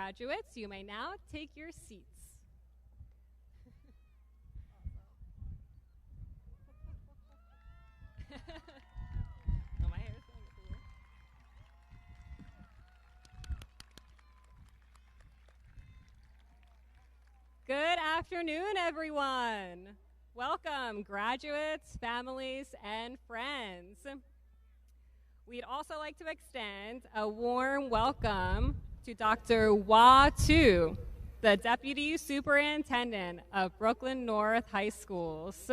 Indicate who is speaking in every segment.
Speaker 1: graduates, you may now take your seats. Oh, my hair is going everywhere. Good afternoon, everyone. Welcome, graduates, families, and friends. We'd also like to extend a warm welcome to Dr. Wah Tu, the Deputy Superintendent of Brooklyn North High Schools.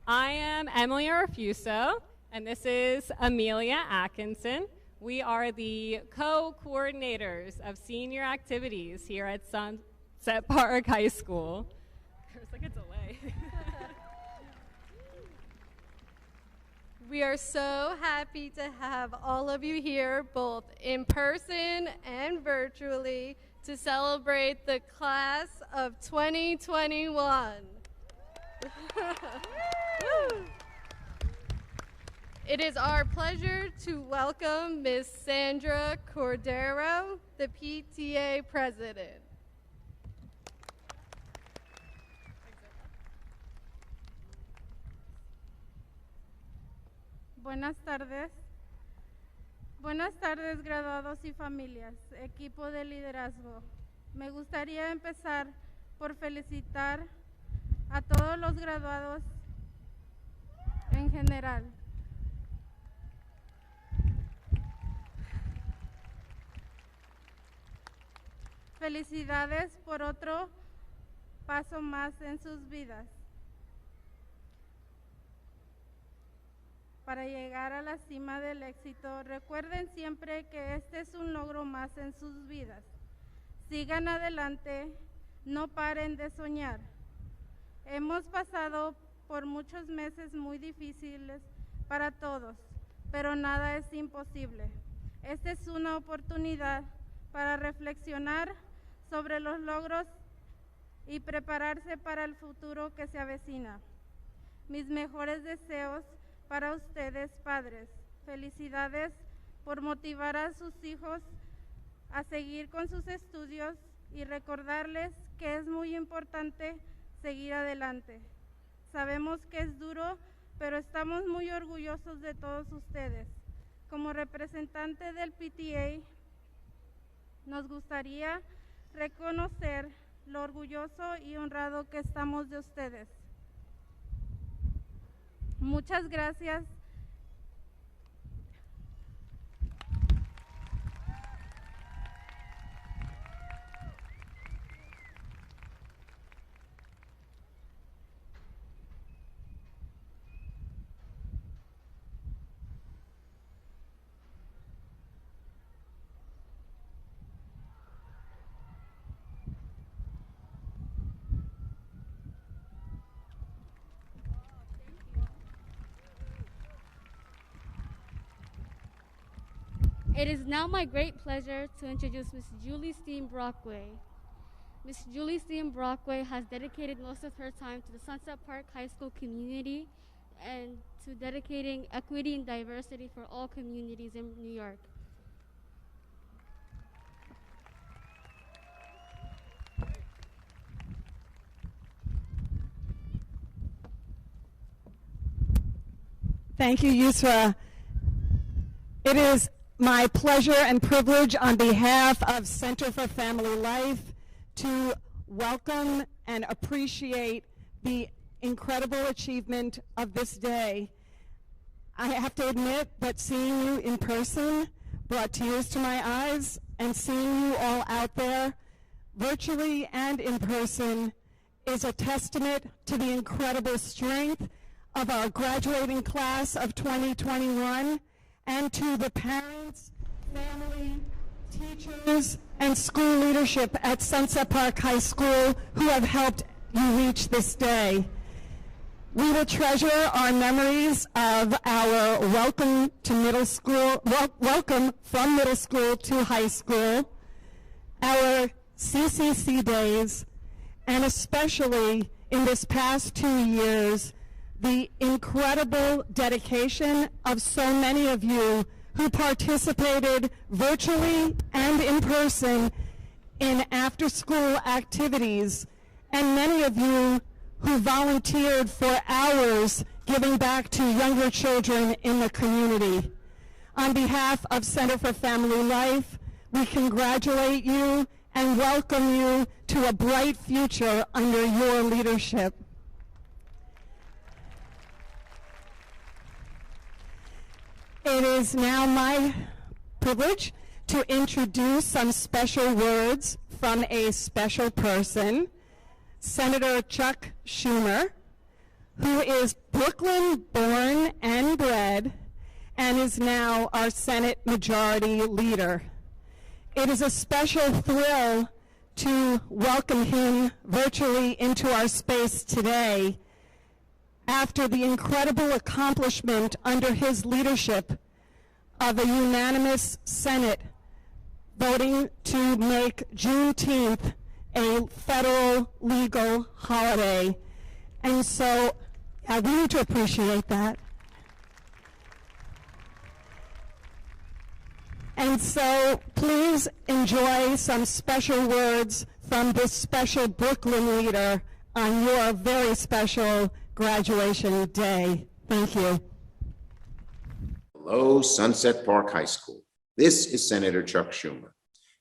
Speaker 1: I am Emily Arfuso, and this is Amelia Atkinson. We are the co-coordinators of senior activities here at Sunset Park High School. There's like a delay.
Speaker 2: We are so happy to have all of you here, both in person and virtually, to celebrate the class of 2021. It is our pleasure to welcome Ms. Sandra Cordero, the PTA President.
Speaker 3: Buenas tardes. Buenas tardes, graduados y familias, equipo de liderazgo. Me gustaría empezar por felicitar a todos los graduados en general. Felicidades por otro paso más en sus vidas. Para llegar a la cima del éxito, recuerden siempre que este es un logro más en sus vidas. Sigan adelante, no paren de soñar. Hemos pasado por muchos meses muy difíciles para todos, pero nada es imposible. Esta es una oportunidad para reflexionar sobre los logros y prepararse para el futuro que se avecina. Mis mejores deseos para ustedes, padres. Felicidades por motivar a sus hijos a seguir con sus estudios y recordarles que es muy importante seguir adelante. Sabemos que es duro, pero estamos muy orgullosos de todos ustedes. Como representante del PTA, nos gustaría reconocer lo orgulloso y honrado que estamos de ustedes. Muchas gracias.
Speaker 4: It is now my great pleasure to introduce Ms. Julie Steen Brockway. Ms. Julie Steen Brockway has dedicated most of her time to the Sunset Park High School community and to dedicating equity and diversity for all communities in New York.
Speaker 5: Thank you, Yusra. It is my pleasure and privilege on behalf of Center for Family Life to welcome and appreciate the incredible achievement of this day. I have to admit that seeing you in person brought tears to my eyes, and seeing you all out there, virtually and in person, is a testament to the incredible strength of our graduating class of 2021 and to the parents, family, teachers, and school leadership at Sunset Park High School who have helped you reach this day. We will treasure our memories of our welcome to middle school, welcome from middle school to high school, our CCC days, and especially in this past 2 years, the incredible dedication of so many of you who participated virtually and in person in after-school activities, and many of you who volunteered for hours giving back to younger children in the community. On behalf of Center for Family Life, we congratulate you and welcome you to a bright future under your leadership. It is now my privilege to introduce some special words from a special person, Senator Chuck Schumer, who is Brooklyn born and bred and is now our Senate Majority Leader. It is a special thrill to welcome him virtually into our space today after the incredible accomplishment under his leadership of a unanimous Senate voting to make Juneteenth a federal legal holiday. And so we need to appreciate that. And so please enjoy some special words from this special Brooklyn leader on your very special graduation day. Thank you.
Speaker 6: Hello, Sunset Park High School. This is Senator Chuck Schumer,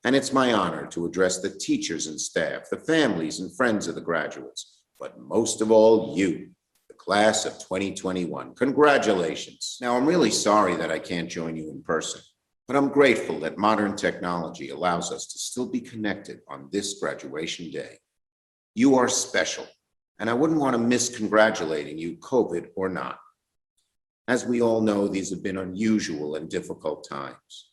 Speaker 6: and it's my honor to address the teachers and staff, the families and friends of the graduates, but most of all, you, the class of 2021. Congratulations. Now, I'm really sorry that I can't join you in person, but I'm grateful that modern technology allows us to still be connected on this graduation day. You are special, and I wouldn't want to miss congratulating you, COVID or not. As we all know, these have been unusual and difficult times.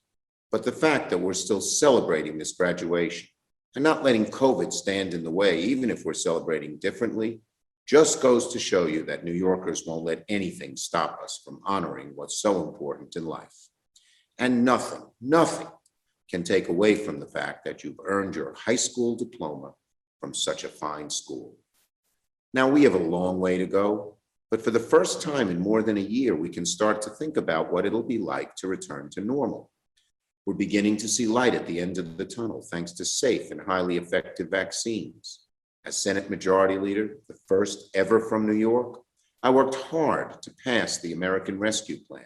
Speaker 6: But the fact that we're still celebrating this graduation and not letting COVID stand in the way, even if we're celebrating differently, just goes to show you that New Yorkers won't let anything stop us from honoring what's so important in life. And nothing can take away from the fact that you've earned your high school diploma from such a fine school. Now, we have a long way to go, but for the first time in more than a year, we can start to think about what it'll be like to return to normal. We're beginning to see light at the end of the tunnel, thanks to safe and highly effective vaccines. As Senate Majority Leader, the first ever from New York, I worked hard to pass the American Rescue Plan,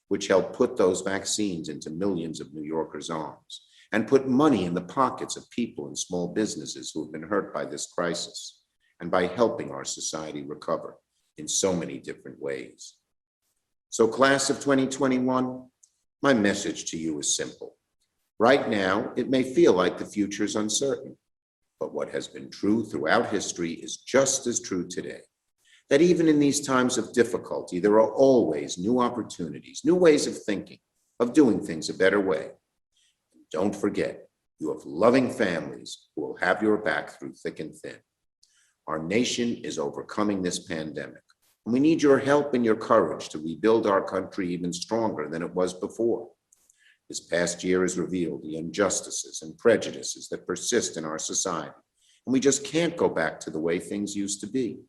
Speaker 6: which helped put those vaccines into millions of New Yorkers' arms and put money in the pockets of people and small businesses who have been hurt by this crisis, and by helping our society recover in so many different ways. So, class of 2021, my message to you is simple. Right now, it may feel like the future is uncertain, but what has been true throughout history is just as true today. That even in these times of difficulty, there are always new opportunities, new ways of thinking, of doing things a better way. And don't forget, you have loving families who will have your back through thick and thin. Our nation is overcoming this pandemic, and we need your help and your courage to rebuild our country even stronger than it was before. This past year has revealed the injustices and prejudices that persist in our society, and we just can't go back to the way things used to be.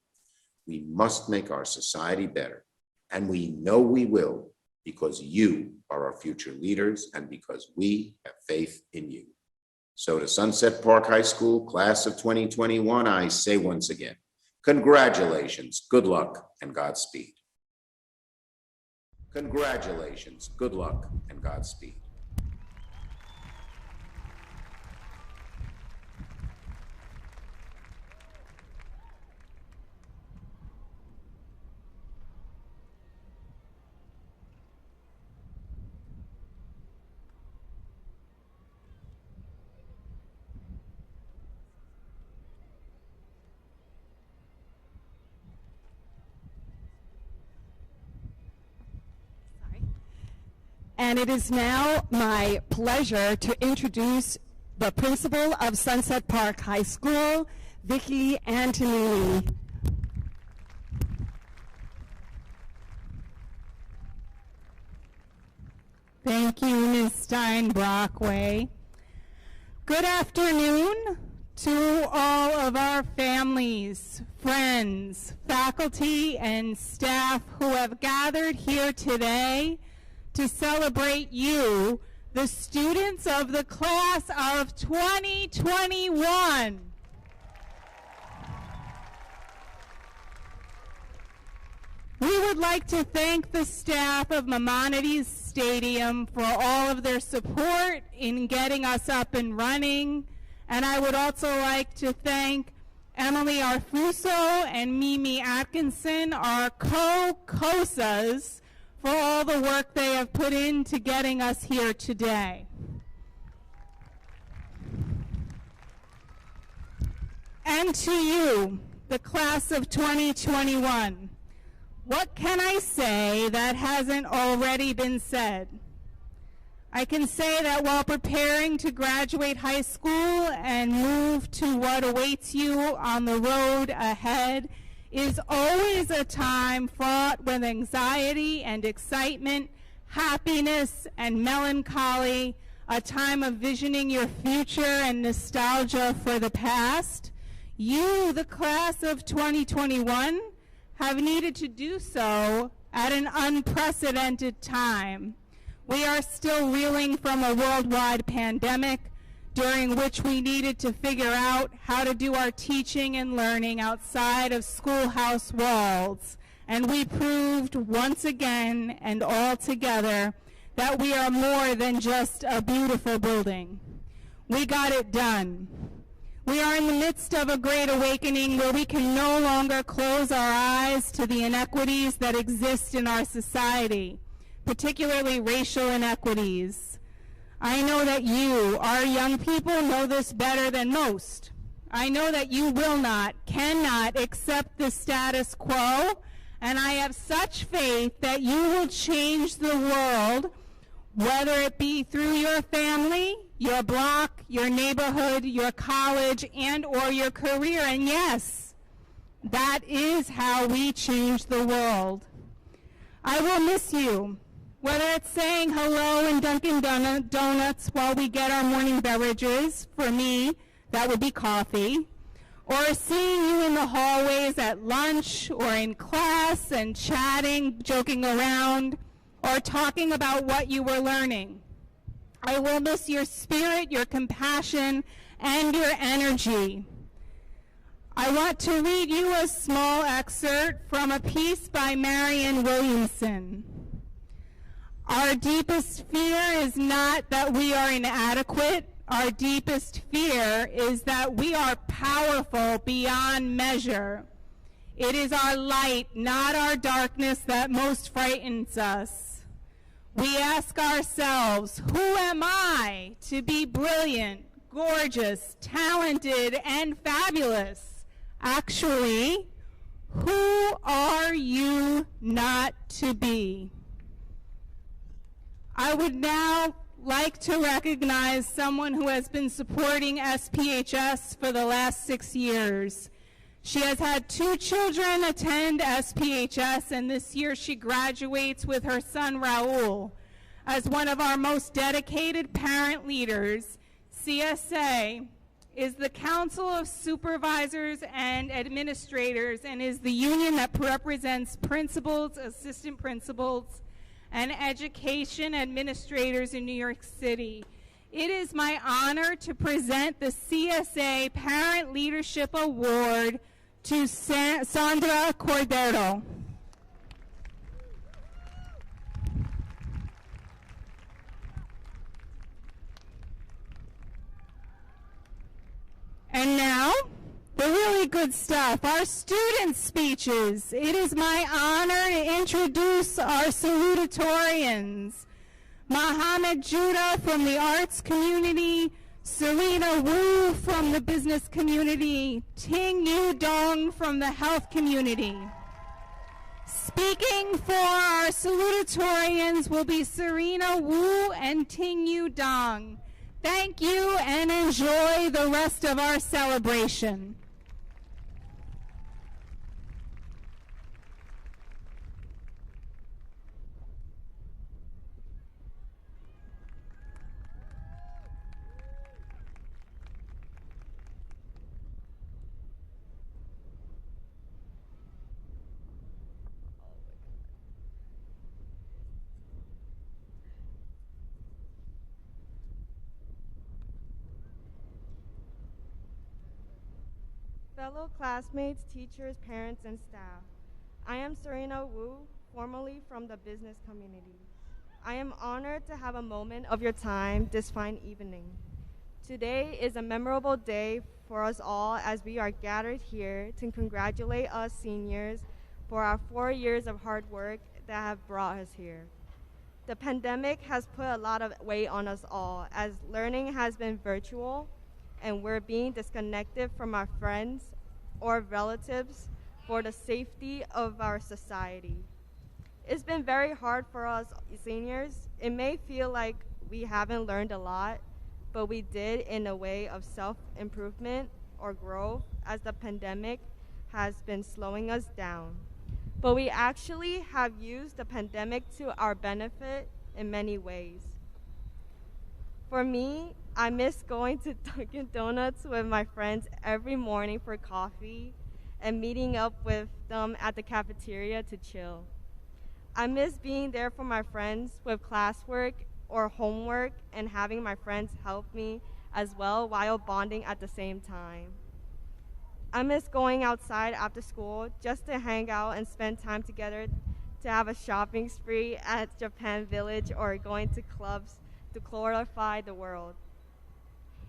Speaker 6: We must make our society better, and we know we will, because you are our future leaders and because we have faith in you. So to Sunset Park High School, class of 2021, I say once again, congratulations, good luck, and Godspeed. Congratulations, good luck, and Godspeed.
Speaker 5: And it is now my pleasure to introduce the principal of Sunset Park High School, Vicki Antonini.
Speaker 7: Thank you, Ms. Stein-Brockway. Good afternoon
Speaker 5: To all of our families, friends, faculty, and staff who have gathered here today to celebrate you, the students of the class of 2021. We would like to thank the staff of Maimonides Stadium for all of their support in getting us up and running. And I would also like to thank Emily Arfuso and Mimi Atkinson, our co-COSAs, for all the work they have put into getting us here today. And to you, the class of 2021, what can I say that hasn't already been said? I can say that while preparing to graduate high school and move to what awaits you on the road ahead is always a time fraught with anxiety and excitement, happiness and melancholy, a time of visioning your future and nostalgia for the past. You, the class of 2021, have needed to do so at an unprecedented time. We are still reeling from a worldwide pandemic during which we needed to figure out how to do our teaching and learning outside of schoolhouse walls. And we proved once again and all together that we are more than just a beautiful building. We got it done. We are in the midst of a great awakening where we can no longer close our eyes to the inequities that exist in our society, particularly racial inequities. I know that you, our young people, know this better than most. I know that you will not, cannot accept the status quo, and I have such faith that you will change the world, whether it be through your family, your block, your neighborhood, your college, and or your career. And yes, that is how we change the world. I will miss you. Whether it's saying hello in Dunkin' Donuts while we get our morning beverages, for me, that would be coffee, or seeing you in the hallways at lunch or in class and chatting, joking around, or talking about what you were learning. I will miss your spirit, your compassion, and your energy. I want to read you a small excerpt from a piece by Marianne Williamson. Our deepest fear is not that we are inadequate. Our deepest fear is that we are powerful beyond measure. It is our light, not our darkness, that most frightens us. We ask ourselves, who am I to be brilliant, gorgeous, talented, and fabulous? Actually, who are you not to be? I would now like to recognize someone who has been supporting SPHS for the last 6 years. She has had 2 children attend SPHS, and this year she graduates with her son Raul. As one of our most dedicated parent leaders, CSA is the Council of Supervisors and Administrators and is the union that represents principals, assistant principals, and education administrators in New York City. It is my honor to present the CSA Parent Leadership Award to Sandra Cordero. And now, the really good stuff, our student speeches. It is my honor to introduce our salutatorians. Mohammed Judah from the arts community, Serena Wu from the business community, Ting Yu Dong from the health community. Speaking for our salutatorians will be Serena Wu and Ting Yu Dong. Thank you and enjoy the rest of our celebration.
Speaker 7: fellow classmates, teachers, parents, and staff, I am Serena Wu, formerly from the business community. I am honored to have a moment of your time this fine evening. Today is a memorable day for us all as we are gathered here to congratulate us seniors for our 4 years of hard work that have brought us here. The pandemic has put a lot of weight on us all as learning has been virtual and we're being disconnected from our friends or relatives for the safety of our society. It's been very hard for us seniors. It may feel like we haven't learned a lot, but we did in a way of self-improvement or growth as the pandemic has been slowing us down. But we actually have used the pandemic to our benefit in many ways. For me, I miss going to Dunkin' Donuts with my friends every morning for coffee and meeting up with them at the cafeteria to chill. I miss being there for my friends with classwork or homework and having my friends help me as well while bonding at the same time. I miss going outside after school just to hang out and spend time together to have a shopping spree at Japan Village or going to clubs to glorify the world.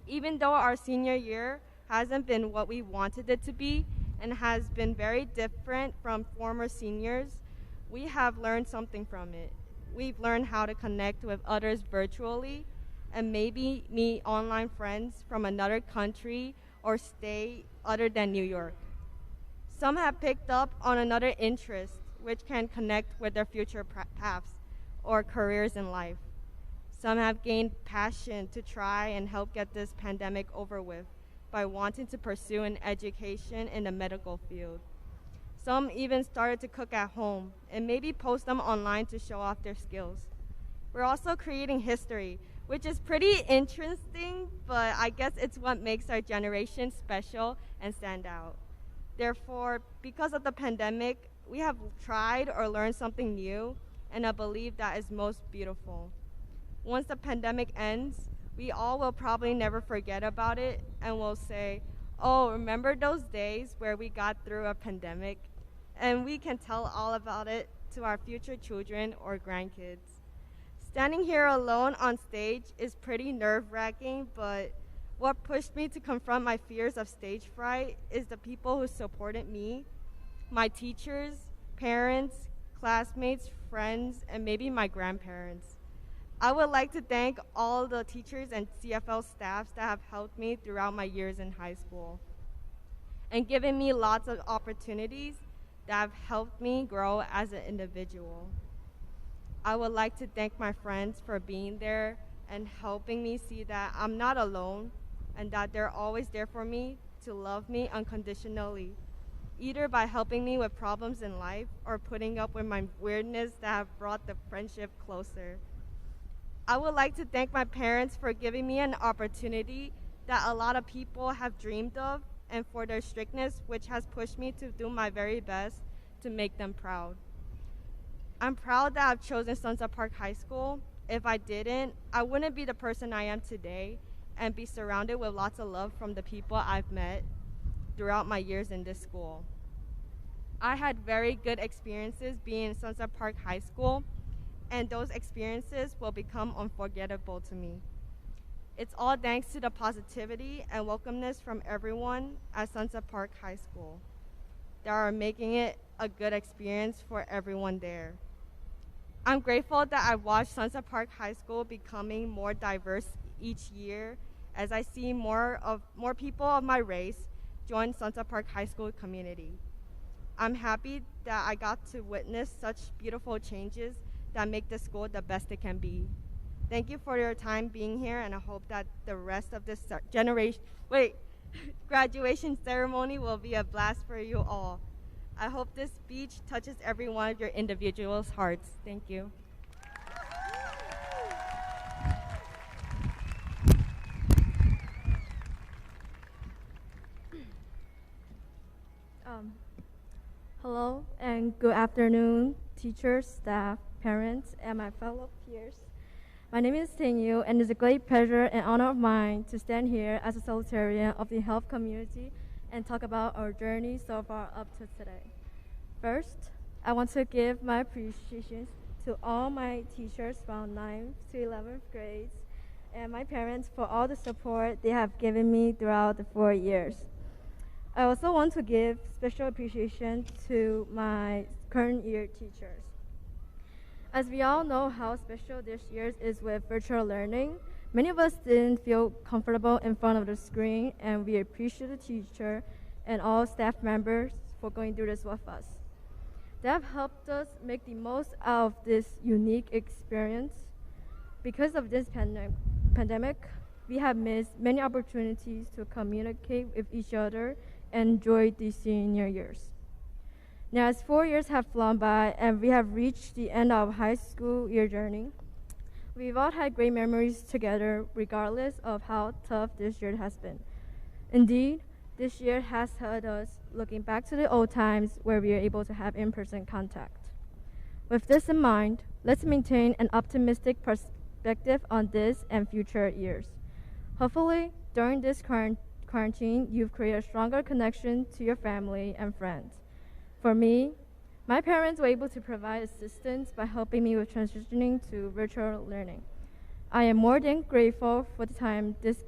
Speaker 7: Even though our senior year hasn't been what we wanted it to be and has been very different from former seniors, we have learned something from it. We've learned how to connect with others virtually and maybe meet online friends from another country or state other than New York. Some have picked up on another interest which can connect with their future paths or careers in life. Some have gained passion to try and help get this pandemic over with by wanting to pursue an education in the medical field. Some even started to cook at home and maybe post them online to show off their skills. We're also creating history, which is pretty interesting, but I guess it's what makes our generation special and stand out. Therefore, because of the pandemic, we have tried or learned something new, and I believe that is most beautiful. Once the pandemic ends, we all will probably never forget about it and will say, oh, remember those days where we got through a pandemic? And we can tell all about it to our future children or grandkids. Standing here alone on stage is pretty nerve-wracking, but what pushed me to confront my fears of stage fright is the people who supported me, my teachers, parents, classmates, friends, and maybe my grandparents. I would like to thank all the teachers and CFL staffs that have helped me throughout my years in high school and given me lots of opportunities that have helped me grow as an individual. I would like to thank my friends for being there and helping me see that I'm not alone and that they're always there for me to love me unconditionally, either by helping me with problems in life or putting up with my weirdness that have brought the friendship closer. I would like to thank my parents for giving me an opportunity that a lot of people have dreamed of and for their strictness, which has pushed me to do my very best to make them proud. I'm proud that I've chosen Sunset Park High School. If I didn't, I wouldn't be the person I am today and be surrounded with lots of love from the people I've met throughout my years in this school. I had very good experiences being in Sunset Park High School, and those experiences will become unforgettable to me. It's all thanks to the positivity and welcomeness from everyone at Sunset Park High School that are making it a good experience for everyone there. I'm grateful that I watched Sunset Park High School becoming more diverse each year as I see more people of my race join Sunset Park High School community. I'm happy that I got to witness such beautiful changes that make the school the best it can be. Thank you for your time being here, and I hope that the rest of this graduation ceremony will be a blast for you all. I hope this speech touches every one of your individuals' hearts. Thank you.
Speaker 8: Hello and good afternoon, teachers, staff, parents, and my fellow peers. My name is Ting Yu, and it's a great pleasure and honor of mine to stand here as a salutarian of the health community and talk about our journey so far up to today. First, I want to give my appreciation to all my teachers from 9th to 11th grades and my parents for all the support they have given me throughout the 4 years. I also want to give special appreciation to my current year teachers. As we all know how special this year is with virtual learning, many of us didn't feel comfortable in front of the screen, and we appreciate the teacher and all staff members for going through this with us. They have helped us make the most out of this unique experience. Because of this pandemic, we have missed many opportunities to communicate with each other and enjoy these senior years. Now, as 4 years have flown by and we have reached the end of high school year journey, we've all had great memories together regardless of how tough this year has been. Indeed, this year has had us looking back to the old times where we were able to have in-person contact. With this in mind, let's maintain an optimistic perspective on this and future years. Hopefully, during this quarantine, you've created a stronger connection to your family and friends. For me, my parents were able to provide assistance by helping me with transitioning to virtual learning. I am more than grateful for the time this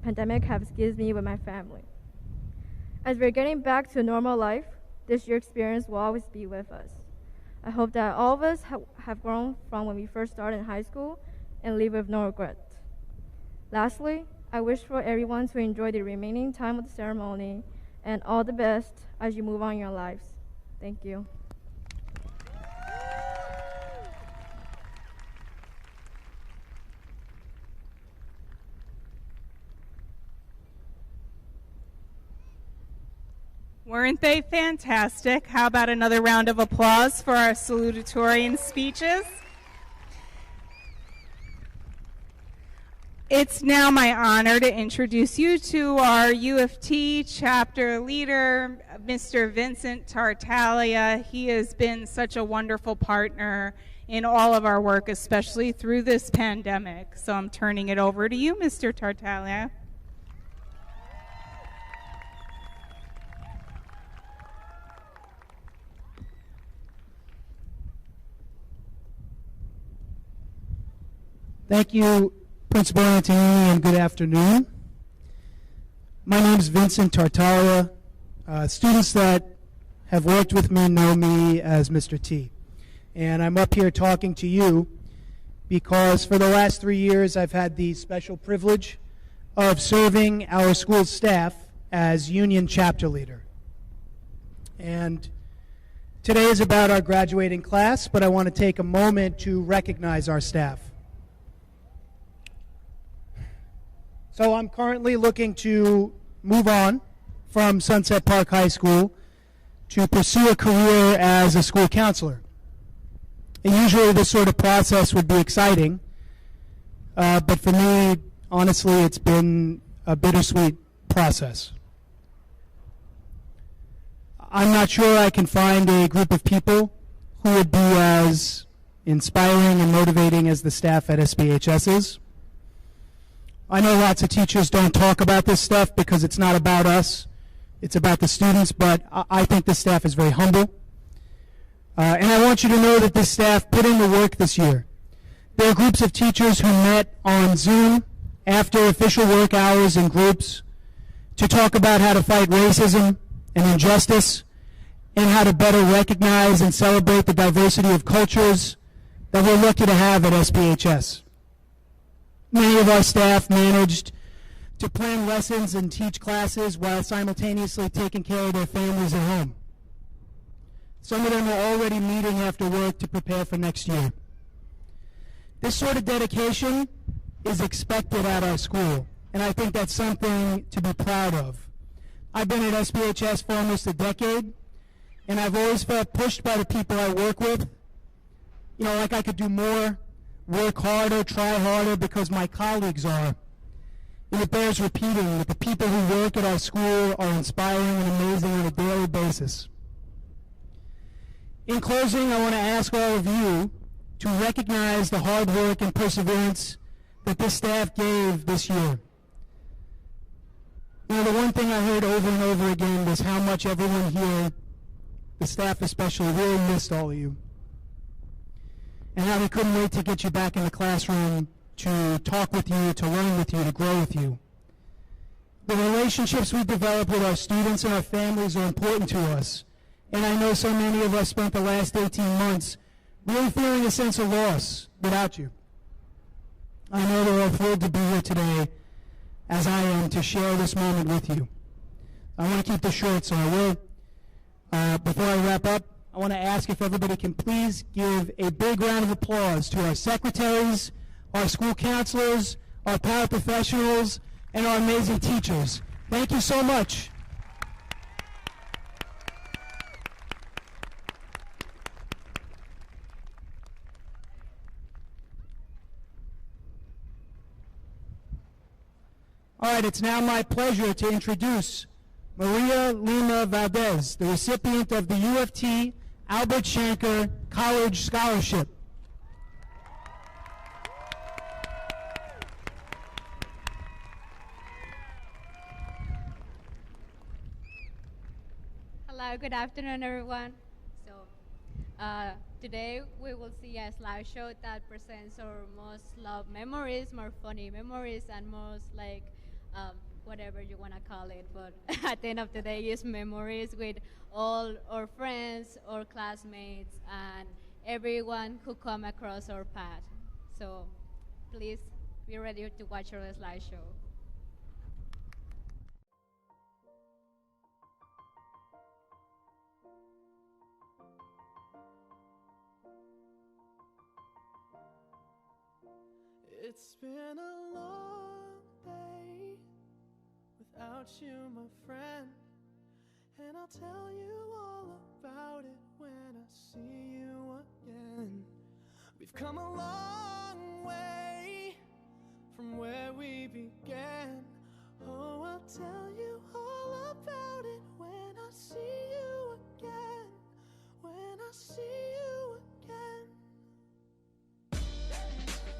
Speaker 8: pandemic has given me with my family. As we're getting back to normal life, this year's experience will always be with us. I hope that all of us have grown from when we first started in high school and leave with no regret. Lastly, I wish for everyone to enjoy the remaining time of the ceremony and all the best as you move on in your lives. Thank you.
Speaker 9: Weren't they fantastic? How about another round of applause for our salutatorian speeches? It's now my honor to introduce you to our U of T chapter leader, Mr. Vincent Tartaglia. He has been such a wonderful partner in all of our work, especially through this pandemic. So I'm turning it over to you, Mr. Tartaglia.
Speaker 10: Thank you, Principal Antonini, and good afternoon. My name is Vincent Tartaglia. Students that have worked with me know me as Mr. T. And I'm up here talking to you because for the last 3 years I've had the special privilege of serving our school staff as union chapter leader. And today is about our graduating class, but I want to take a moment to recognize our staff. So I'm currently looking to move on from Sunset Park High School to pursue a career as a school counselor. And usually this sort of process would be exciting, but for me, honestly, it's been a bittersweet process. I'm not sure I can find a group of people who would be as inspiring and motivating as the staff at SPHS is. I know lots of teachers don't talk about this stuff because it's not about us, it's about the students, but I think the staff is very humble. And I want you to know that this staff put in the work this year. There are groups of teachers who met on Zoom after official work hours in groups to talk about how to fight racism and injustice and how to better recognize and celebrate the diversity of cultures that we're lucky to have at SPHS. Many of our staff managed to plan lessons and teach classes while simultaneously taking care of their families at home. Some of them are already meeting after work to prepare for next year. This sort of dedication is expected at our school, and I think that's something to be proud of. I've been at SPHS for almost a decade, and I've always felt pushed by the people I work with, like I could do more, work harder, try harder because my colleagues are. And it bears repeating that the people who work at our school are inspiring and amazing on a daily basis. In closing, I want to ask all of you to recognize the hard work and perseverance that this staff gave this year. the one thing I heard over and over again was how much everyone here, the staff especially, really missed all of you. And how they couldn't wait to get you back in the classroom to talk with you, to learn with you, to grow with you. The relationships we develop with our students and our families are important to us. And I know so many of us spent the last 18 months really feeling a sense of loss without you. I know they're all thrilled to be here today, as I am, to share this moment with you. I want to keep this short, so I will. Before I wrap up, I want to ask if everybody can please give a big round of applause to our secretaries, our school counselors, our paraprofessionals, and our amazing teachers. Thank you so much. All right, it's now my pleasure to introduce Maria Lima Valdez, the recipient of the UFT Albert Shanker College Scholarship.
Speaker 11: Hello, good afternoon, everyone. So, today we will see a slideshow that presents our most loved memories, more funny memories, and most like whatever you want to call it. But at the end of the day, it's memories with all our friends, our classmates, and everyone who come across our path. So, please be ready to watch our slideshow.
Speaker 12: It's been a long day without you, my friend, and I'll tell you all about it when I see you again. We've come a long way from where we began. Oh, I'll tell you all about it when I see you again. When I see you again.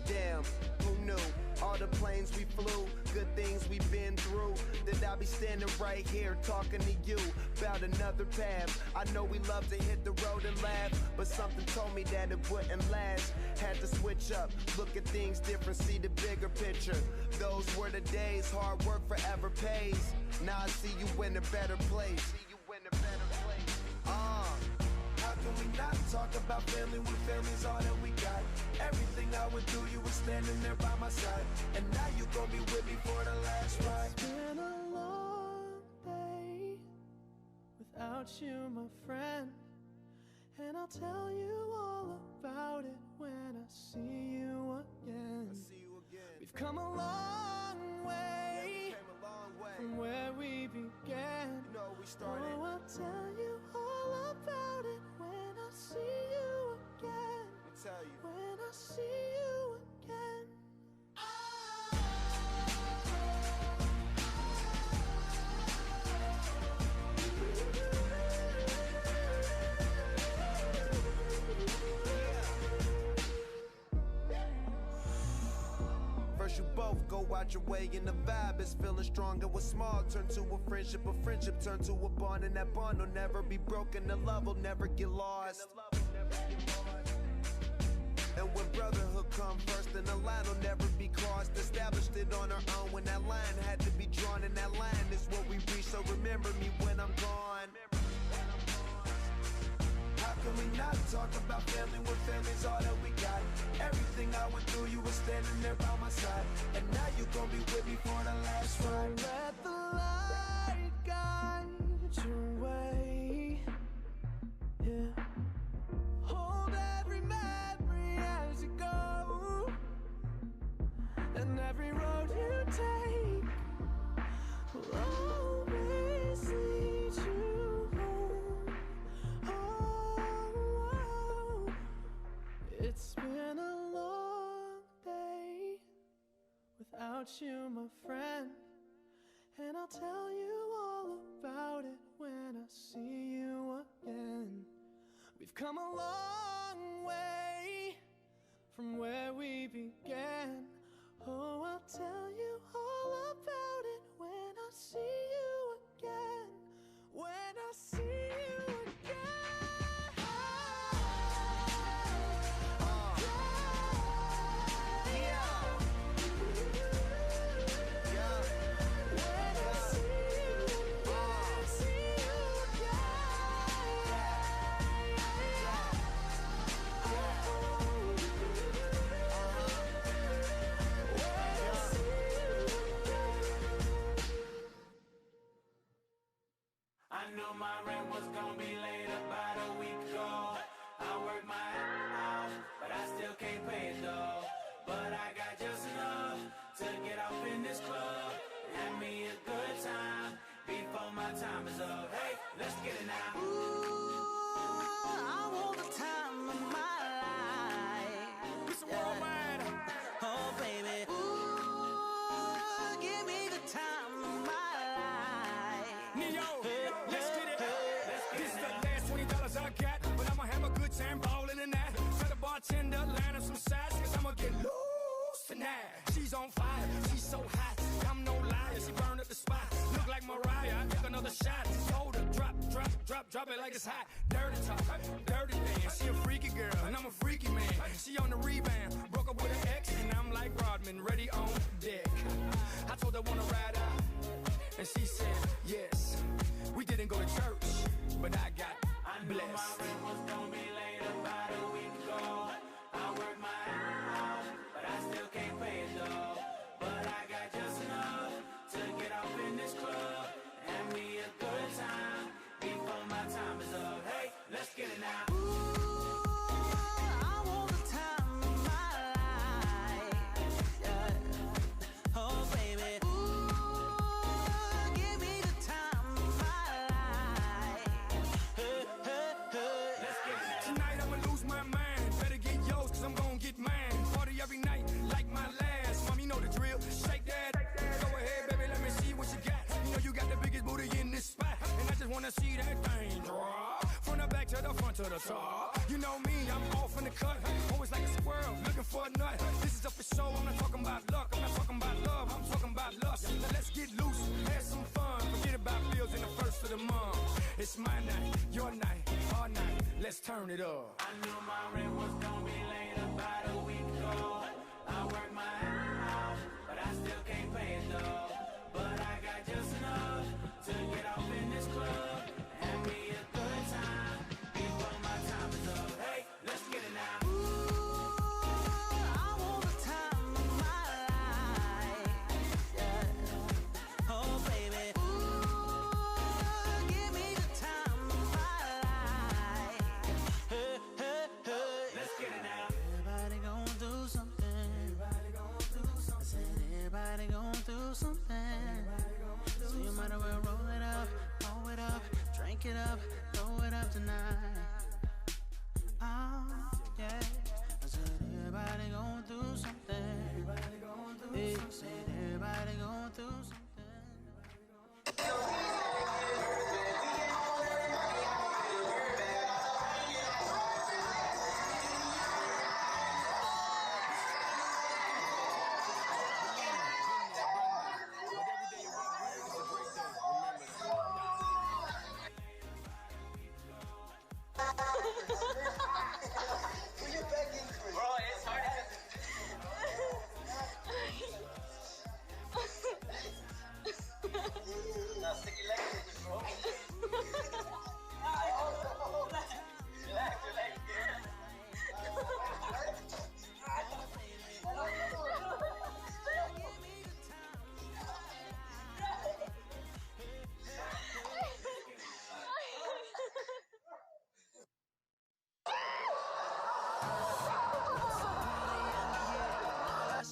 Speaker 13: Damn, who knew? All the planes we flew, good things we've been through, that I'll be standing right here talking to you about another path. I know we love to hit the road and laugh, but something told me that it wouldn't last. Had to switch up, look at things different, see the bigger picture. Those were the days, hard work forever pays. Now I see you in a better place. See you in a better place. How can we not talk about family when family's all that we got? Everything I went through, you were standing there by my side, and now you gon' be with me for the last ride.
Speaker 12: It's been a long day without you, my friend, and I'll tell you all about it when I see you again. We've come a long way, from where we began.
Speaker 13: You know we started.
Speaker 12: Oh, I'll tell you all about it when I see you again.
Speaker 13: Tell you.
Speaker 12: When I see you again.
Speaker 13: First you both go out your way and the vibe is feeling stronger. What's small turn to a friendship turn to a bond, and that bond will never be broken. The love will never get lost. And when brotherhood come first, then the line will never be crossed. Established it on our own when that line had to be drawn, and that line is what we reach. So remember me when I'm gone. How can we not talk about family when family's all that we got? Everything I went through, you were standing there by my side, and now you gon' be with me for the last ride.
Speaker 12: Let the light guide your way. Yeah. Hold every memory as you go, and every road you take will always lead you home. Oh, it's been a long day without you, my friend, and I'll tell you all about it when I see you again. We've come a long way from where we began. Oh, I'll tell you all about it when I see you
Speaker 14: knew my rent was gonna be late about a week ago. I worked my ass off, but I still can't pay it though. But I got just enough to get off in this club. Have me a good time before my time is up. Hey, let's get it now.
Speaker 15: Ooh, I want the time of my life.
Speaker 14: It's worldwide.
Speaker 15: Oh, baby. Ooh, give me the time of my life.
Speaker 14: Neo, let's get it. This is the last $20 I got, but I'ma have a good time ballin' in that. Tell the bartender, line up some sides, cause I'ma get loose tonight. She's on fire, she's so hot. I'm no liar, she burned up the spot. Look like Mariah, I took another shot. Hold her, drop it like it's hot. Dirty talk, dirty dance. She a freaky girl, and I'm a freaky man. She on the rebound, broke up with an ex, and I'm like Rodman, ready on deck. I told her wanna ride out, and she said yes. We didn't go to church, but I got blessed. My rent was gonna be late about a week ago. I worked my ass off, but I still can't pay it though. But I got just enough to get off in this club. Have me a good time before my time is up. Hey, let's get it now.
Speaker 15: I want the time of my life. Yeah. Oh, baby. Ooh, give me the time of my life. Hey, hey, hey.
Speaker 14: Let's get it now. Tonight I'ma lose my mind. Better get yours, cause I'm gonna get mine. Party every night like my last. Mom, you know the drill. Shake that. Go ahead, baby, let me see what you got. You know you got the biggest booty in this spot, and I just wanna see that thing drop. From the back to the front to the top. You know me, I'm off in the cut. Always like a squirrel, looking for a nut. This is up for show, I'm not talking about luck. I'm not talking about love, I'm talking about lust. Now let's get loose, have some fun. Forget about bills in the first of the month. It's my night, your night, our night. Let's turn it up. I knew my rent was gonna be late about a week ago. I worked my ass off, but I still can't pay it though. But I got just enough to get off in this club. Have me a good time before my time is up. Hey, let's get it now.
Speaker 15: I want the time of my life. Yeah. Oh, baby. Ooh, give me the time of my life. Hey, hey, hey.
Speaker 14: Let's get it now.
Speaker 15: Everybody gon' do something. Everybody gon' do something. I said everybody gon' do something. So you might as well roll it up, drink it up, throw it up tonight. Oh, yeah. I said everybody gon' do something. Everybody gon' do something. Said everybody gon' do something.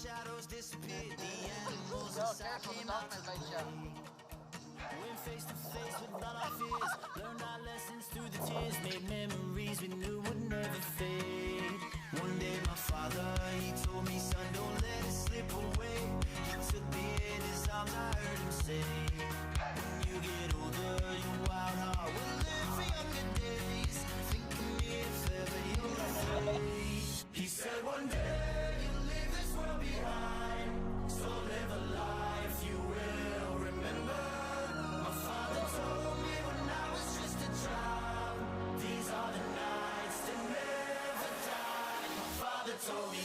Speaker 15: Shadows disappeared, the animals inside came out to play. Went face to face with all our fears, learned our lessons through the tears, made memories we knew would never fade. One day my father, he told me, son, don't let it slip away. He took me in his arms, I heard him say, when you get older, your wild heart will live for younger days. Thinking if ever you'll afraid. He said one day you'll leave this world behind, so live a life you will remember. My father told me when I was just a child, these are the nights that never die. My father told me.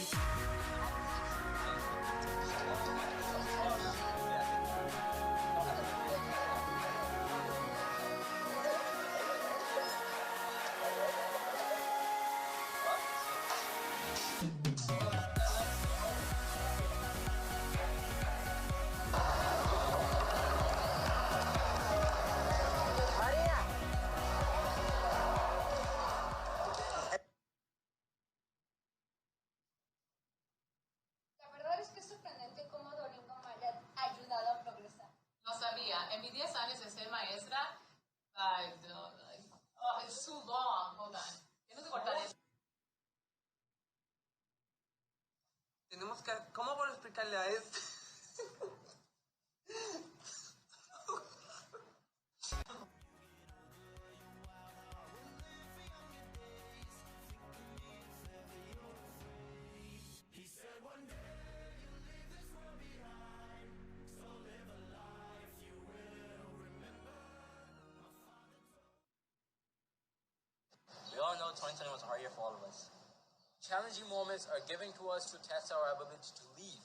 Speaker 16: in my 10 años de ser maestra, oh, it's too long. Hold on. Tienes que cortar eso.
Speaker 17: Tenemos que... ¿Cómo puedo explicarle a este?
Speaker 18: We all know 2020 was a hard year for all of us. Challenging moments are given to us to test our ability to lead.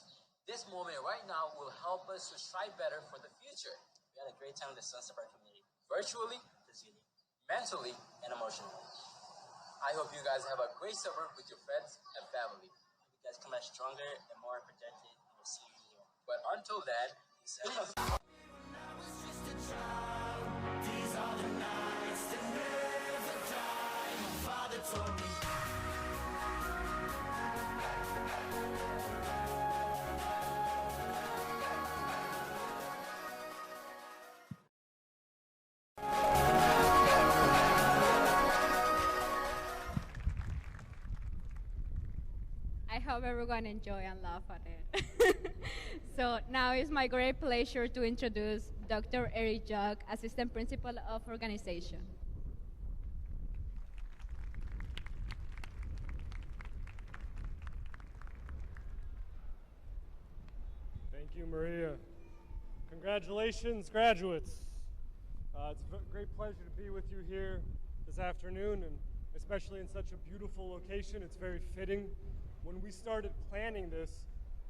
Speaker 18: This moment right now will help us to strive better for the future. We had a great time with the Sunset Park community, virtually, physically, mentally, and emotionally. I hope you guys have a great summer with your friends and family. You guys come out stronger and more protected in your senior year. But until then, he said,
Speaker 15: These are the nights that never die. My father told me.
Speaker 11: I hope everyone enjoy and laugh at it. So now it's my great pleasure to introduce Dr. Eric Jog, Assistant Principal of Organization.
Speaker 19: Thank you, Maria. Congratulations, graduates. It's a great pleasure to be with you here this afternoon, and especially in such a beautiful location. It's very fitting. When we started planning this,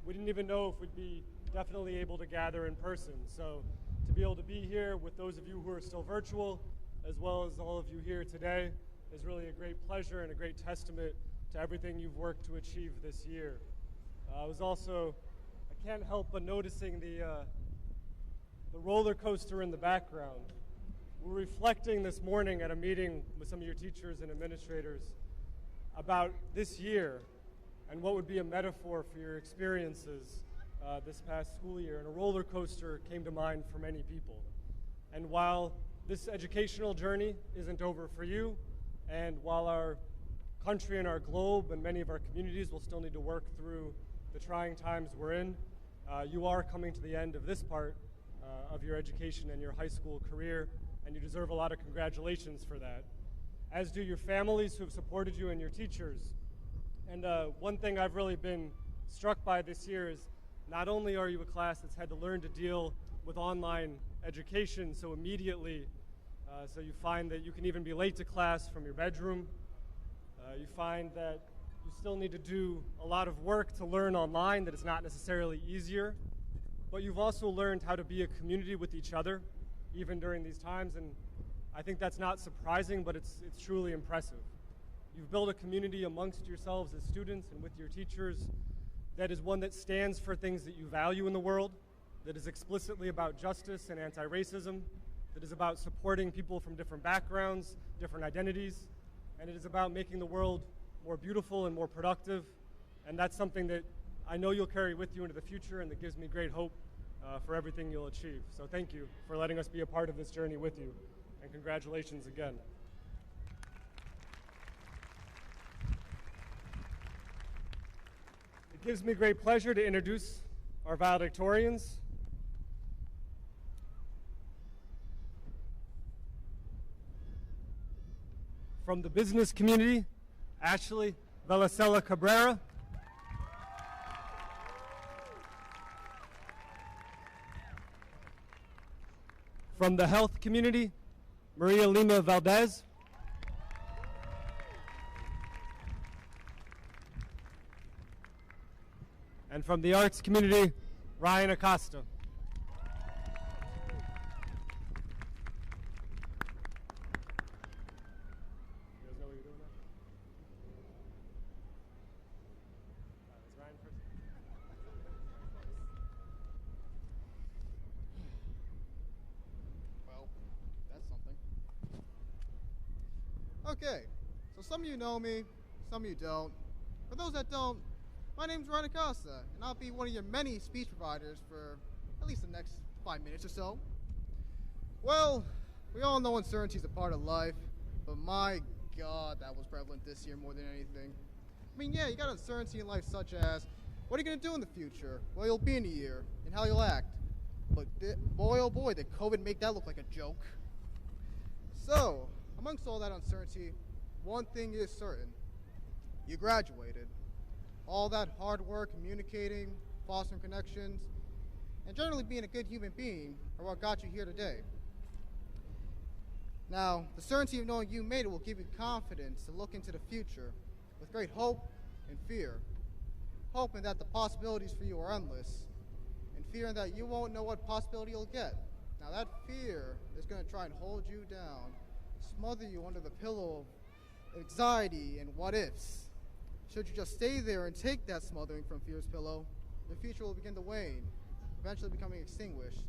Speaker 19: we didn't even know if we'd be definitely able to gather in person. So to be able to be here with those of you who are still virtual, as well as all of you here today, is really a great pleasure and a great testament to everything you've worked to achieve this year. I can't help but noticing the roller coaster in the background. We're reflecting this morning at a meeting with some of your teachers and administrators about this year and what would be a metaphor for your experiences this past school year. And a roller coaster came to mind for many people. And while this educational journey isn't over for you, and while our country and our globe and many of our communities will still need to work through the trying times we're in, you are coming to the end of this part of your education and your high school career, and you deserve a lot of congratulations for that, as do your families who have supported you and your teachers. And one thing I've really been struck by this year is not only are you a class that's had to learn to deal with online education so immediately, so you find that you can even be late to class from your bedroom. You find that you still need to do a lot of work to learn online that is not necessarily easier, but you've also learned how to be a community with each other, even during these times, and I think that's not surprising, but it's truly impressive. You've built a community amongst yourselves as students and with your teachers that is one that stands for things that you value in the world, that is explicitly about justice and anti-racism, that is about supporting people from different backgrounds, different identities, and it is about making the world more beautiful and more productive, and that's something that I know you'll carry with you into the future and that gives me great hope for everything you'll achieve. So thank you for letting us be a part of this journey with you, and congratulations again. It gives me great pleasure to introduce our valedictorians. From the business community, Ashley Velasela Cabrera. From the health community, Maria Lima Valdez. And from the arts community, Ryan Acosta.
Speaker 20: Well, that's something. Okay, so some of you know me, some of you don't. For those that don't, my name's Ryan Acosta, and I'll be one of your many speech providers for at least the next 5 minutes or so. Well, we all know uncertainty is a part of life, but my God, that was prevalent this year more than anything. I mean, yeah, you got uncertainty in life such as, what are you going to do in the future, where you'll be in a year, and how you'll act. But boy, oh boy, did COVID make that look like a joke. So, amongst all that uncertainty, one thing is certain. You graduated. All that hard work, communicating, fostering connections, and generally being a good human being are what got you here today. Now, the certainty of knowing you made it will give you confidence to look into the future with great hope and fear, hoping that the possibilities for you are endless, and fearing that you won't know what possibility you'll get. Now, that fear is going to try and hold you down, smother you under the pillow of anxiety and what-ifs. Should you just stay there and take that smothering from fear's pillow, your future will begin to wane, eventually becoming extinguished.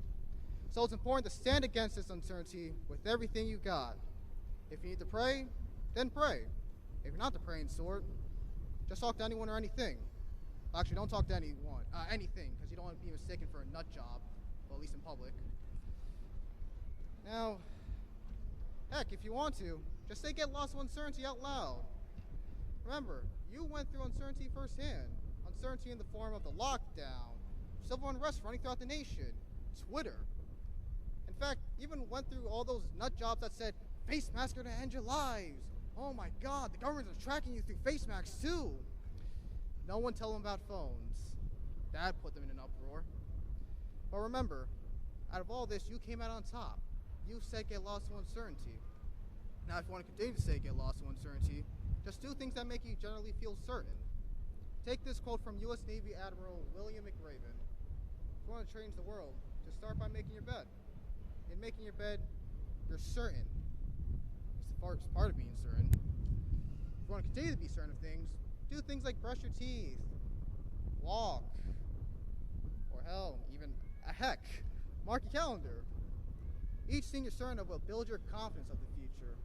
Speaker 20: So it's important to stand against this uncertainty with everything you got. If you need to pray, then pray. If you're not the praying sort, just talk to anyone or anything. Actually, don't talk to anything, because you don't want to be mistaken for a nut job, well, at least in public. Now, heck, if you want to, just say get lost of uncertainty out loud. Remember, you went through uncertainty firsthand. Uncertainty in the form of the lockdown, civil unrest running throughout the nation, Twitter. In fact, even went through all those nut jobs that said, face masks are to end your lives. Oh my God, the government is tracking you through face masks too. No one tell them about phones. That put them in an uproar. But remember, out of all this, you came out on top. You said get lost to uncertainty. Now, if you want to continue to say get lost to uncertainty, just do things that make you generally feel certain. Take this quote from U.S. Navy Admiral William McRaven. If you want to change the world, just start by making your bed. In making your bed, you're certain. It's part of being certain. If you want to continue to be certain of things, do things like brush your teeth, walk, or hell, even mark your calendar. Each thing you're certain of will build your confidence of the future.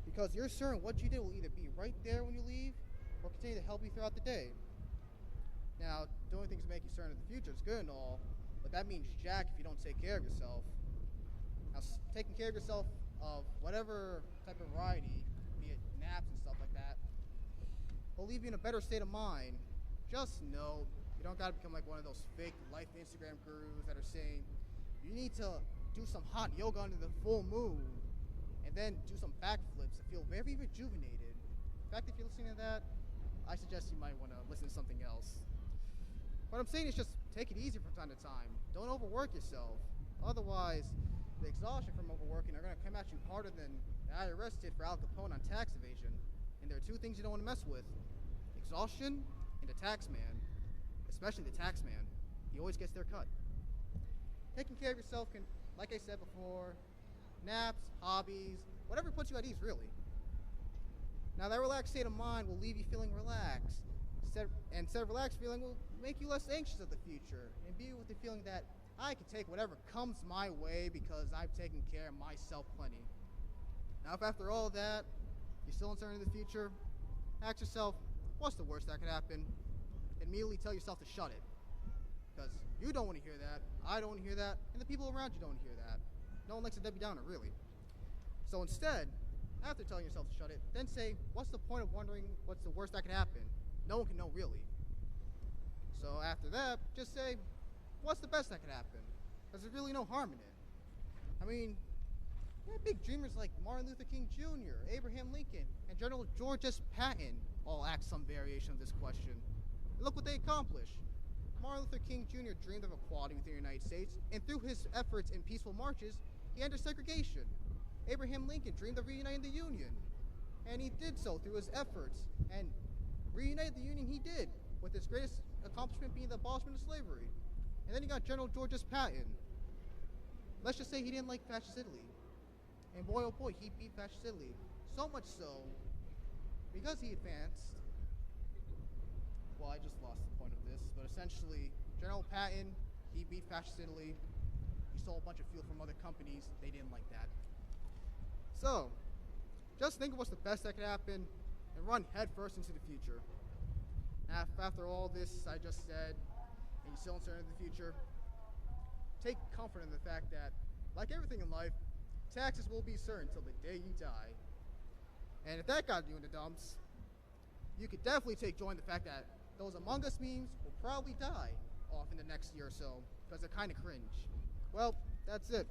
Speaker 20: Because you're certain what you did will either be right there when you leave or continue to help you throughout the day. Now, doing things to make you certain of the future is good and all, but that means jack if you don't take care of yourself. Now, taking care of yourself of whatever type of variety, be it naps and stuff like that, will leave you in a better state of mind. Just know you don't got to become like one of those fake life Instagram gurus that are saying you need to do some hot yoga under the full moon and then do some backflips to feel very rejuvenated. In fact, if you're listening to that, I suggest you might want to listen to something else. What I'm saying is just take it easy from time to time. Don't overwork yourself. Otherwise, the exhaustion from overworking are going to come at you harder than the IRS did for Al Capone on tax evasion. And there are two things you don't want to mess with: exhaustion and the tax man. Especially the tax man. He always gets their cut. Taking care of yourself can, like I said before, naps, hobbies, whatever puts you at ease, really. Now, that relaxed state of mind will leave you feeling relaxed. Instead of relaxed feeling will make you less anxious of the future and be with the feeling that I can take whatever comes my way because I've taken care of myself plenty. Now, if after all that, you're still uncertain of the future, ask yourself, what's the worst that could happen? Immediately tell yourself to shut it. Because you don't want to hear that, I don't want to hear that, and the people around you don't want to hear that. No one likes a Debbie Downer, really. So instead, after telling yourself to shut it, then say, what's the point of wondering what's the worst that could happen? No one can know, really. So after that, just say, what's the best that could happen? Because there's really no harm in it. I mean, we had big dreamers like Martin Luther King Jr., Abraham Lincoln, and General George S. Patton all asked some variation of this question. And look what they accomplished. Martin Luther King Jr. dreamed of equality within the United States, and through his efforts in peaceful marches, he ended segregation. Abraham Lincoln dreamed of reuniting the Union, and he did so through his efforts, and reunited the Union he did, with his greatest accomplishment being the abolishment of slavery. And then you got General George S. Patton. Let's just say he didn't like fascist Italy. And boy, oh boy, he beat fascist Italy. So much so, because he advanced, well, I just lost the point of this, but essentially, General Patton, he beat fascist Italy. He stole a bunch of fuel from other companies. They didn't like that. So, just think of what's the best that could happen and run headfirst into the future. After all this I just said, and you're still uncertain of the future, take comfort in the fact that like everything in life, taxes will be certain till the day you die. And if that got you in the dumps, you could definitely take joy in the fact that those Among Us memes will probably die off in the next year or so, because they're kind of cringe. Well, that's it.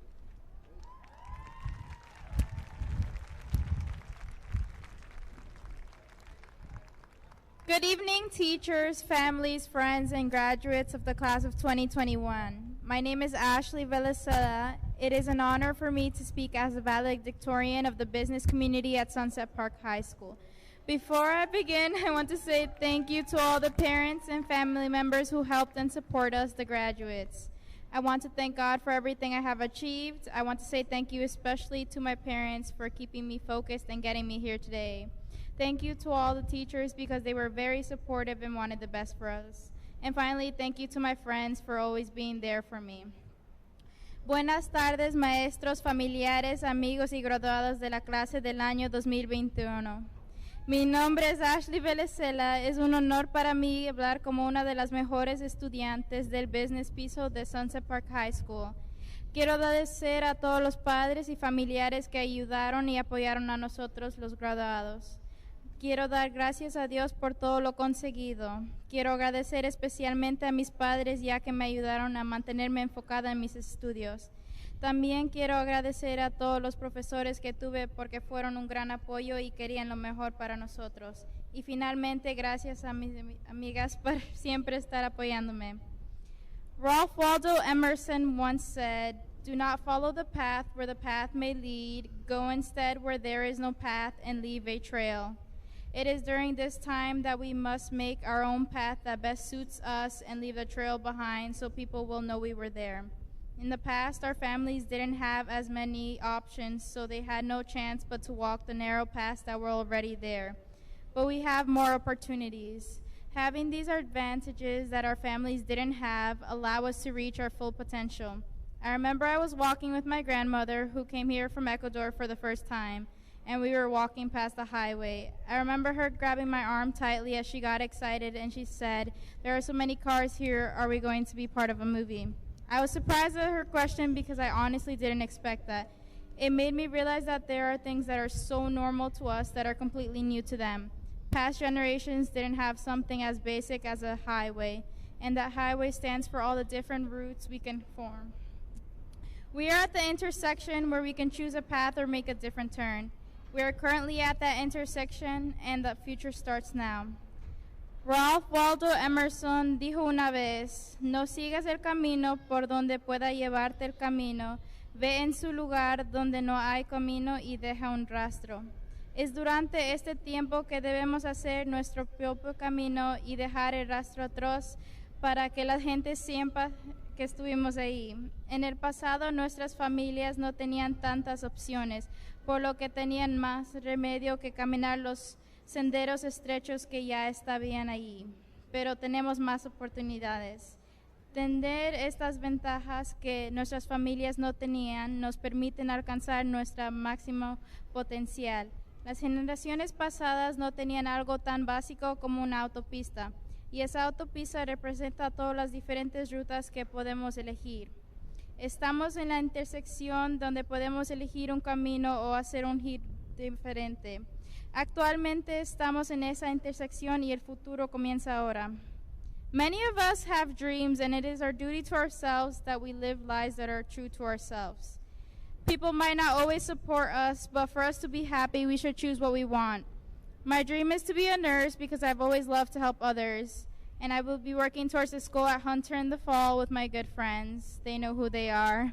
Speaker 21: Good evening, teachers, families, friends, and graduates of the class of 2021. My name is Ashley Velasquez. It is an honor for me to speak as a valedictorian of the business community at Sunset Park High School. Before I begin, I want to say thank you to all the parents and family members who helped and support us, the graduates. I want to thank God for everything I have achieved. I want to say thank you especially to my parents for keeping me focused and getting me here today. Thank you to all the teachers because they were very supportive and wanted the best for us. And finally, thank you to my friends for always being there for me. Buenas tardes, maestros, familiares, amigos y graduados de la clase del año 2021. Mi nombre es Ashley Velasquez. Es un honor para mí hablar como una de las mejores estudiantes del Business Piso de Sunset Park High School. Quiero agradecer a todos los padres y familiares que ayudaron y apoyaron a nosotros, los graduados. Quiero dar gracias a Dios por todo lo conseguido. Quiero agradecer especialmente a mis padres ya que me ayudaron a mantenerme enfocada en mis estudios. También quiero agradecer a todos los profesores que tuve porque fueron un gran apoyo y querían lo mejor para nosotros. Y finalmente, gracias a mis amigas por siempre estar apoyándome. Ralph Waldo Emerson once said, "Do not follow the path where the path may lead. Go instead where there is no path and leave a trail." It is during this time that we must make our own path that best suits us and leave a trail behind so people will know we were there. In the past, our families didn't have as many options, so they had no chance but to walk the narrow paths that were already there. But we have more opportunities. Having these advantages that our families didn't have allow us to reach our full potential. I remember I was walking with my grandmother who came here from Ecuador for the first time, and we were walking past the highway. I remember her grabbing my arm tightly as she got excited, and she said, "There are so many cars here, are we going to be part of a movie?" I was surprised at her question because I honestly didn't expect that. It made me realize that there are things that are so normal to us that are completely new to them. Past generations didn't have something as basic as a highway, and that highway stands for all the different routes we can form. We are at the intersection where we can choose a path or make a different turn. We are currently at that intersection, and the future starts now. Ralph Waldo Emerson dijo una vez, "No sigas el camino por donde pueda llevarte el camino, ve en su lugar donde no hay camino y deja un rastro." Es durante este tiempo que debemos hacer nuestro propio camino y dejar el rastro atrás para que la gente sepa que estuvimos ahí. En el pasado nuestras familias no tenían tantas opciones, por lo que tenían más remedio que caminar los senderos estrechos que ya estaban ahí, pero tenemos más oportunidades. Tener estas ventajas que nuestras familias no tenían nos permiten alcanzar nuestro máximo potencial. Las generaciones pasadas no tenían algo tan básico como una autopista, y esa autopista representa todas las diferentes rutas que podemos elegir. Estamos en la intersección donde podemos elegir un camino o hacer un giro diferente. Actualmente estamos en esa intersección y el futuro comienza ahora. Many of us have dreams, and it is our duty to ourselves that we live lives that are true to ourselves. People might not always support us, but for us to be happy, we should choose what we want. My dream is to be a nurse because I've always loved to help others, and I will be working towards the school at Hunter in the fall with my good friends. They know who they are.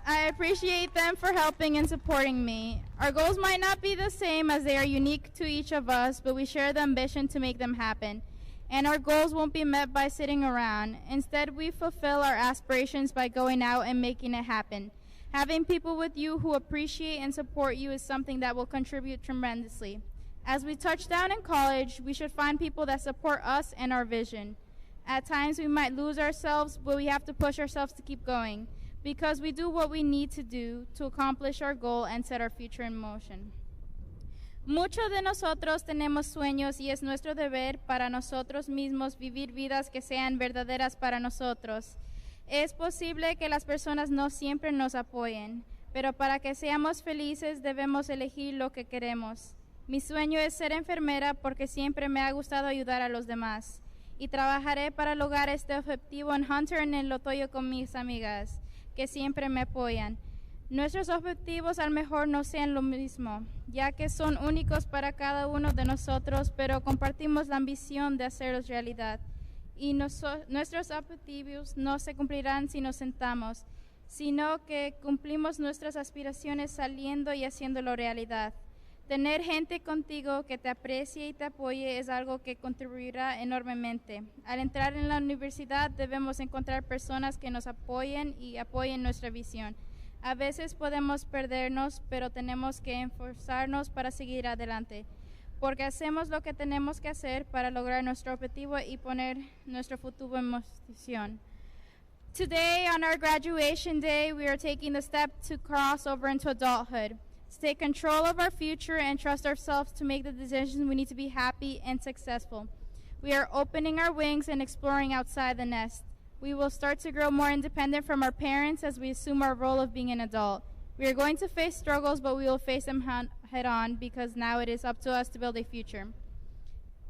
Speaker 21: I appreciate them for helping and supporting me. Our goals might not be the same as they are unique to each of us, but we share the ambition to make them happen. And our goals won't be met by sitting around. Instead, we fulfill our aspirations by going out and making it happen. Having people with you who appreciate and support you is something that will contribute tremendously. As we touch down in college, we should find people that support us and our vision. At times, we might lose ourselves, but we have to push ourselves to keep going, because we do what we need to do to accomplish our goal and set our future in motion. Muchos de nosotros tenemos sueños y es nuestro deber para nosotros mismos vivir vidas que sean verdaderas para nosotros. Es posible que las personas no siempre nos apoyen, pero para que seamos felices debemos elegir lo que queremos. Mi sueño es ser enfermera porque siempre me ha gustado ayudar a los demás y trabajaré para lograr este objetivo en Hunter en el otoño con mis amigas, que siempre me apoyan. Nuestros objetivos a lo mejor no sean lo mismo, ya que son únicos para cada uno de nosotros, pero compartimos la ambición de hacerlos realidad. Y nuestros objetivos no se cumplirán si nos sentamos, sino que cumplimos nuestras aspiraciones saliendo y haciéndolo realidad. Tener gente contigo que te aprecie y te apoye es algo que contribuirá enormemente. Al entrar en la universidad debemos encontrar personas que nos apoyen y apoyen nuestra visión. A veces podemos perdernos, pero tenemos que esforzarnos para seguir adelante, porque hacemos lo que tenemos que hacer para lograr nuestro objetivo y poner nuestro futuro en moción. Today, on our graduation day, we are taking the step to cross over into adulthood, to take control of our future and trust ourselves to make the decisions we need to be happy and successful. We are opening our wings and exploring outside the nest. We will start to grow more independent from our parents as we assume our role of being an adult. We are going to face struggles, but we will face them head on because now it is up to us to build a future.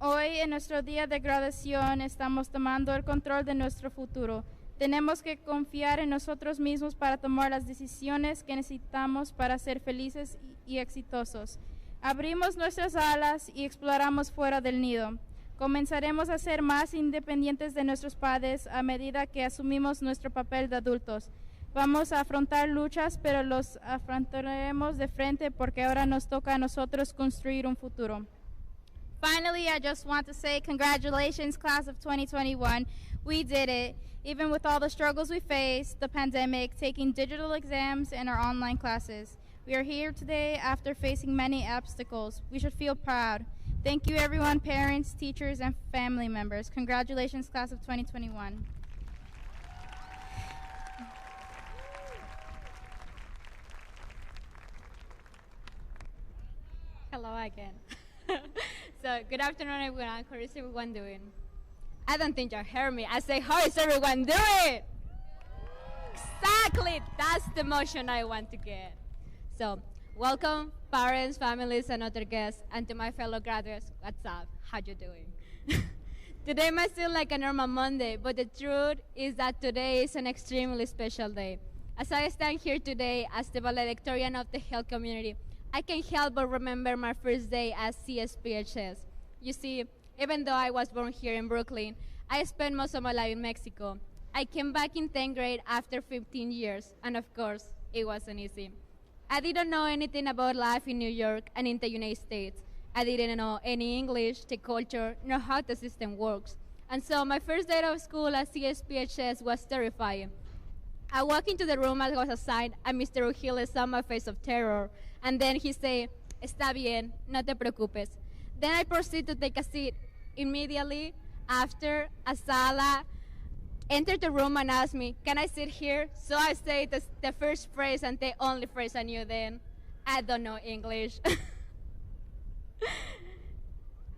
Speaker 21: Hoy, en nuestro día de graduación, estamos tomando el control de nuestro futuro. Tenemos que confiar en nosotros mismos para tomar las decisiones que necesitamos para ser felices y exitosos. Abrimos nuestras alas y exploramos fuera del nido. Comenzaremos a ser más independientes de nuestros padres a medida que asumimos nuestro papel de adultos. Vamos a afrontar luchas, pero los afrontaremos de frente porque ahora nos toca a nosotros construir un futuro. Finally, I just want to say congratulations, class of 2021. We did it. Even with all the struggles we faced, the pandemic, taking digital exams, and our online classes. We are here today after facing many obstacles. We should feel proud. Thank you, everyone, parents, teachers, and family members. Congratulations, class of 2021.
Speaker 11: Hello again. So, good afternoon, everyone. How is everyone doing? I don't think you heard me. I say, how is everyone doing? Exactly. That's the motion I want to get. So, welcome, parents, families, and other guests, and to my fellow graduates. What's up? How you doing? Today might seem like a normal Monday, but the truth is that today is an extremely special day. As I stand here today as the valedictorian of the health community, I can't help but remember my first day as CSPHS. You see, even though I was born here in Brooklyn, I spent most of my life in Mexico. I came back in 10th grade after 15 years, and of course, it wasn't easy. I didn't know anything about life in New York and in the United States. I didn't know any English, the culture, nor how the system works. And so my first day of school at CSPHS was terrifying. I walked into the room I was assigned, and Mr. Ujile saw my face of terror. And then he said, "Está bien, no te preocupes." Then I proceeded to take a seat. Immediately after, Asala entered the room and asked me, "Can I sit here?" So I said the first phrase and the only phrase I knew then. I don't know English.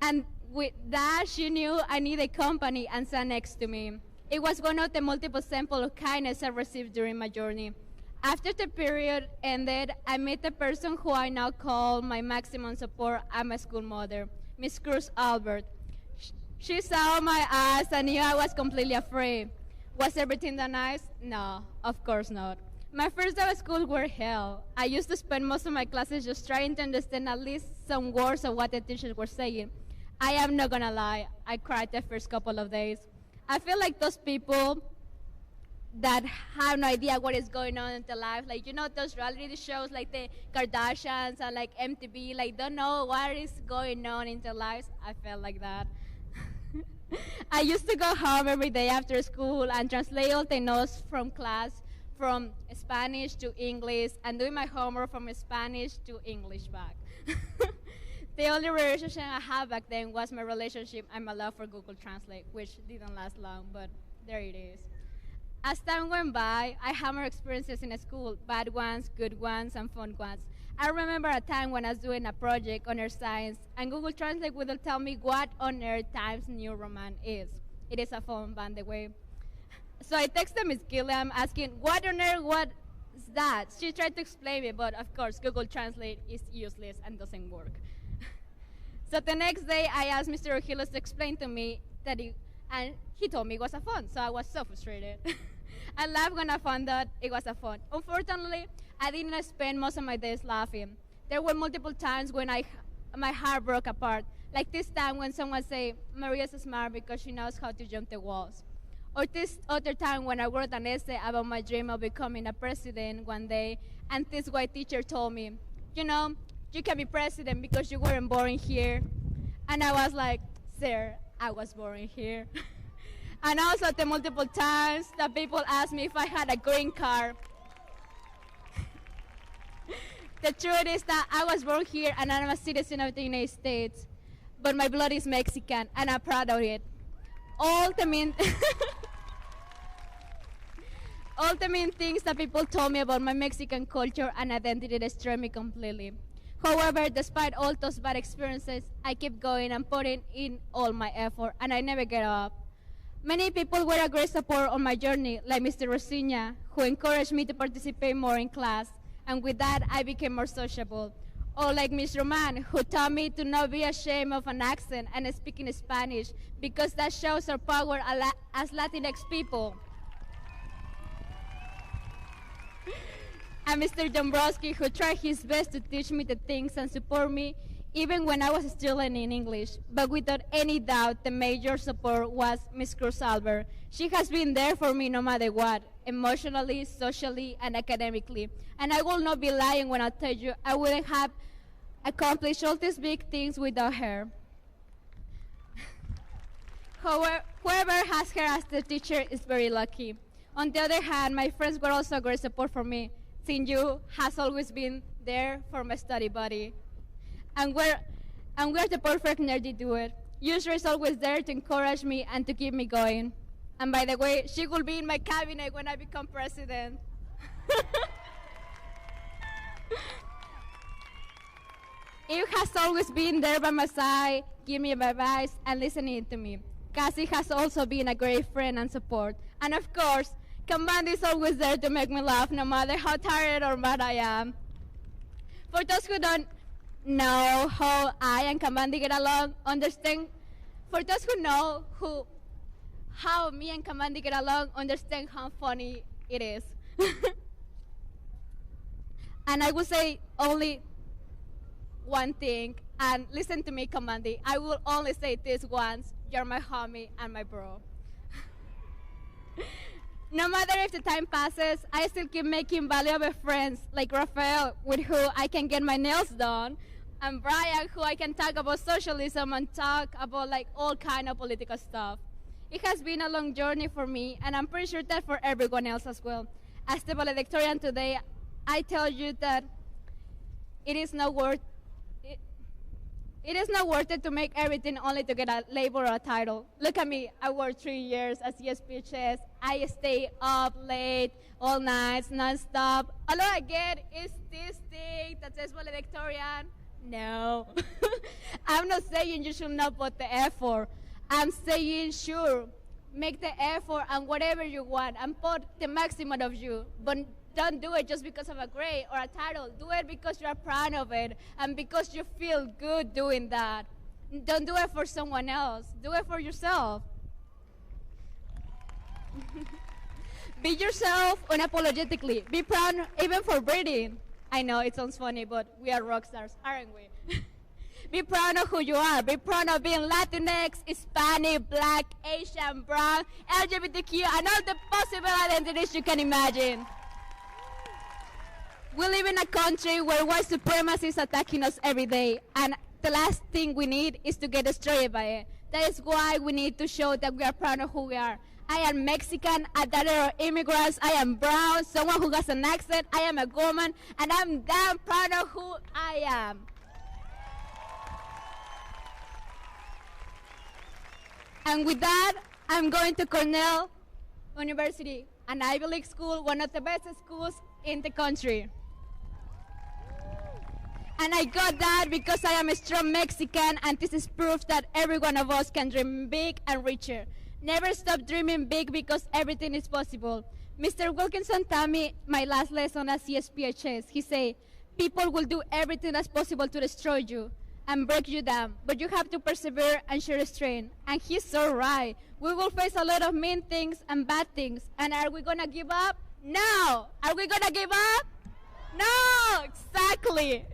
Speaker 11: And with that, she knew I needed company and sat next to me. It was one of the multiple samples of kindness I received during my journey. After the period ended, I met the person who I now call my maximum support and my school mother, Miss Cruz Albert. She saw my eyes and knew I was completely afraid. Was everything that nice? No, of course not. My first day of school were hell. I used to spend most of my classes just trying to understand at least some words of what the teachers were saying. I am not gonna lie, I cried the first couple of days. I feel like those people that have no idea what is going on in their life, like, you know, those reality shows like the Kardashians and like MTV, like don't know what is going on in their lives. I felt like that. I used to go home every day after school and translate all the notes from class from Spanish to English and doing my homework from Spanish to English back. The only relationship I had back then was my relationship and my love for Google Translate, which didn't last long, but there it is. As time went by, I had more experiences in school, bad ones, good ones, and fun ones. I remember a time when I was doing a project on earth science, and Google Translate would tell me what on earth Times New Roman is. It is a phone, by the way. So I texted Miss Gilliam asking, what on earth, what is that? She tried to explain it, but of course Google Translate is useless and doesn't work. So the next day I asked Mr. Ojilos to explain to me that and he told me it was a phone, so I was so frustrated. I laughed when I found out it was a phone. Unfortunately, I didn't spend most of my days laughing. There were multiple times when my heart broke apart, like this time when someone said, Maria's smart because she knows how to jump the walls. Or this other time when I wrote an essay about my dream of becoming a president one day, and this white teacher told me, you know, you can be president because you weren't born here. And I was like, sir, I was born here. And also the multiple times that people asked me if I had a green card. The truth is that I was born here and I'm a citizen of the United States, but my blood is Mexican and I'm proud of it. All the mean things that people told me about my Mexican culture and identity destroyed me completely. However, despite all those bad experiences, I keep going and putting in all my effort, and I never get up. Many people were a great support on my journey, like Mr. Rosina, who encouraged me to participate more in class, and with that, I became more sociable. Or like Ms. Roman, who taught me to not be ashamed of an accent and speaking Spanish, because that shows our power as Latinx people. And Mr. Dombrowski, who tried his best to teach me the things and support me, even when I was still learning English. But without any doubt, the major support was Ms. Cruz Albert. She has been there for me no matter what, emotionally, socially, and academically. And I will not be lying when I tell you I wouldn't have accomplished all these big things without her. Whoever has her as the teacher is very lucky. On the other hand, my friends were also a great support for me. Sinju has always been there for my study buddy. And we're the perfect nerdy duo. Yusra is always there to encourage me and to keep me going. And by the way, she will be in my cabinet when I become president. Eve has always been there by my side, giving me advice and listening to me. Cassie has also been a great friend and support. And of course, Kambandi is always there to make me laugh no matter how tired or mad I am. For those who don't know how I and Kambandi get along, for those who know how me and Kambandi get along, understand how funny it is. And I will say only one thing, and listen to me, Kambandi. I will only say this once: you're my homie and my bro. No matter if the time passes, I still keep making valuable friends, like Rafael, with who I can get my nails done, and Brian, who I can talk about socialism and talk about like all kind of political stuff. It has been a long journey for me, and I'm pretty sure that for everyone else as well. As the valedictorian today, I tell you that it is not worth it to make everything only to get a label or a title. Look at me, I worked 3 years as ESPHS. I stay up late, all nights, non-stop. All I get is this thing that says valedictorian. No. I'm not saying you should not put the effort. I'm saying, sure, make the effort and whatever you want and put the maximum of you, but don't do it just because of a grade or a title. Do it because you're proud of it and because you feel good doing that. Don't do it for someone else. Do it for yourself. Be yourself unapologetically. Be proud even for breathing. I know it sounds funny, but we are rock stars, aren't we? Be proud of who you are. Be proud of being Latinx, Hispanic, Black, Asian, Brown, LGBTQ, and all the possible identities you can imagine. We live in a country where white supremacy is attacking us every day, and the last thing we need is to get destroyed by it. That is why we need to show that we are proud of who we are. I am Mexican, a daughter of immigrants. I am brown, someone who has an accent. I am a woman, and I'm damn proud of who I am. And with that, I'm going to Cornell University, an Ivy League school, one of the best schools in the country. And I got that because I am a strong Mexican, and this is proof that every one of us can dream big and richer.
Speaker 1: Never stop dreaming big because everything is possible. Mr. Wilkinson taught me my last lesson at CSPHS. He said, people will do everything that's possible to destroy you and break you down, but you have to persevere and show restraint. And he's so right. We will face a lot of mean things and bad things. And are we gonna give up? No! Are we gonna give up? No! Exactly!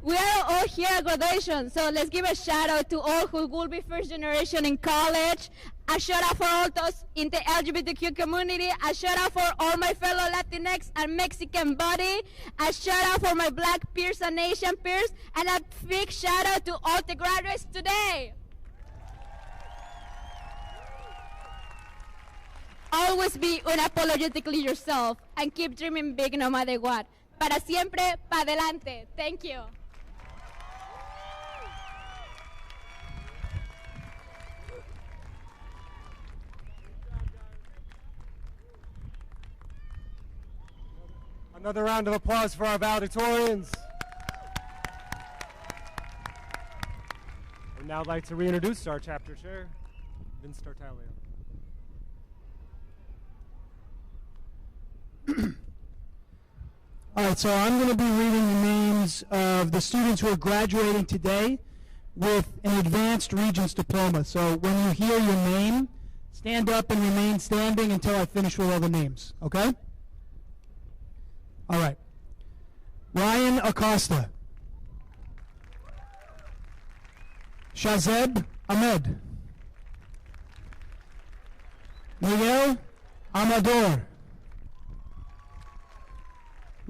Speaker 1: We are all here at graduation, so let's give a shout out to all who will be first generation in college. A shout out for all those in the LGBTQ community. A shout out for all my fellow Latinx and Mexican body. A shout out for my Black peers and Asian peers. And a big shout out to all the graduates today. Always be unapologetically yourself and keep dreaming big no matter what. Para siempre, pa' adelante. Thank you.
Speaker 19: Another round of applause for our valedictorians. I'd now like to reintroduce our chapter chair, Vince Tartaglia.
Speaker 10: All right, so I'm going to be reading the names of the students who are graduating today with an advanced Regents diploma. So when you hear your name, stand up and remain standing until I finish with all the names, okay? All right. Ryan Acosta. Shazeb Ahmed. Miguel Amador.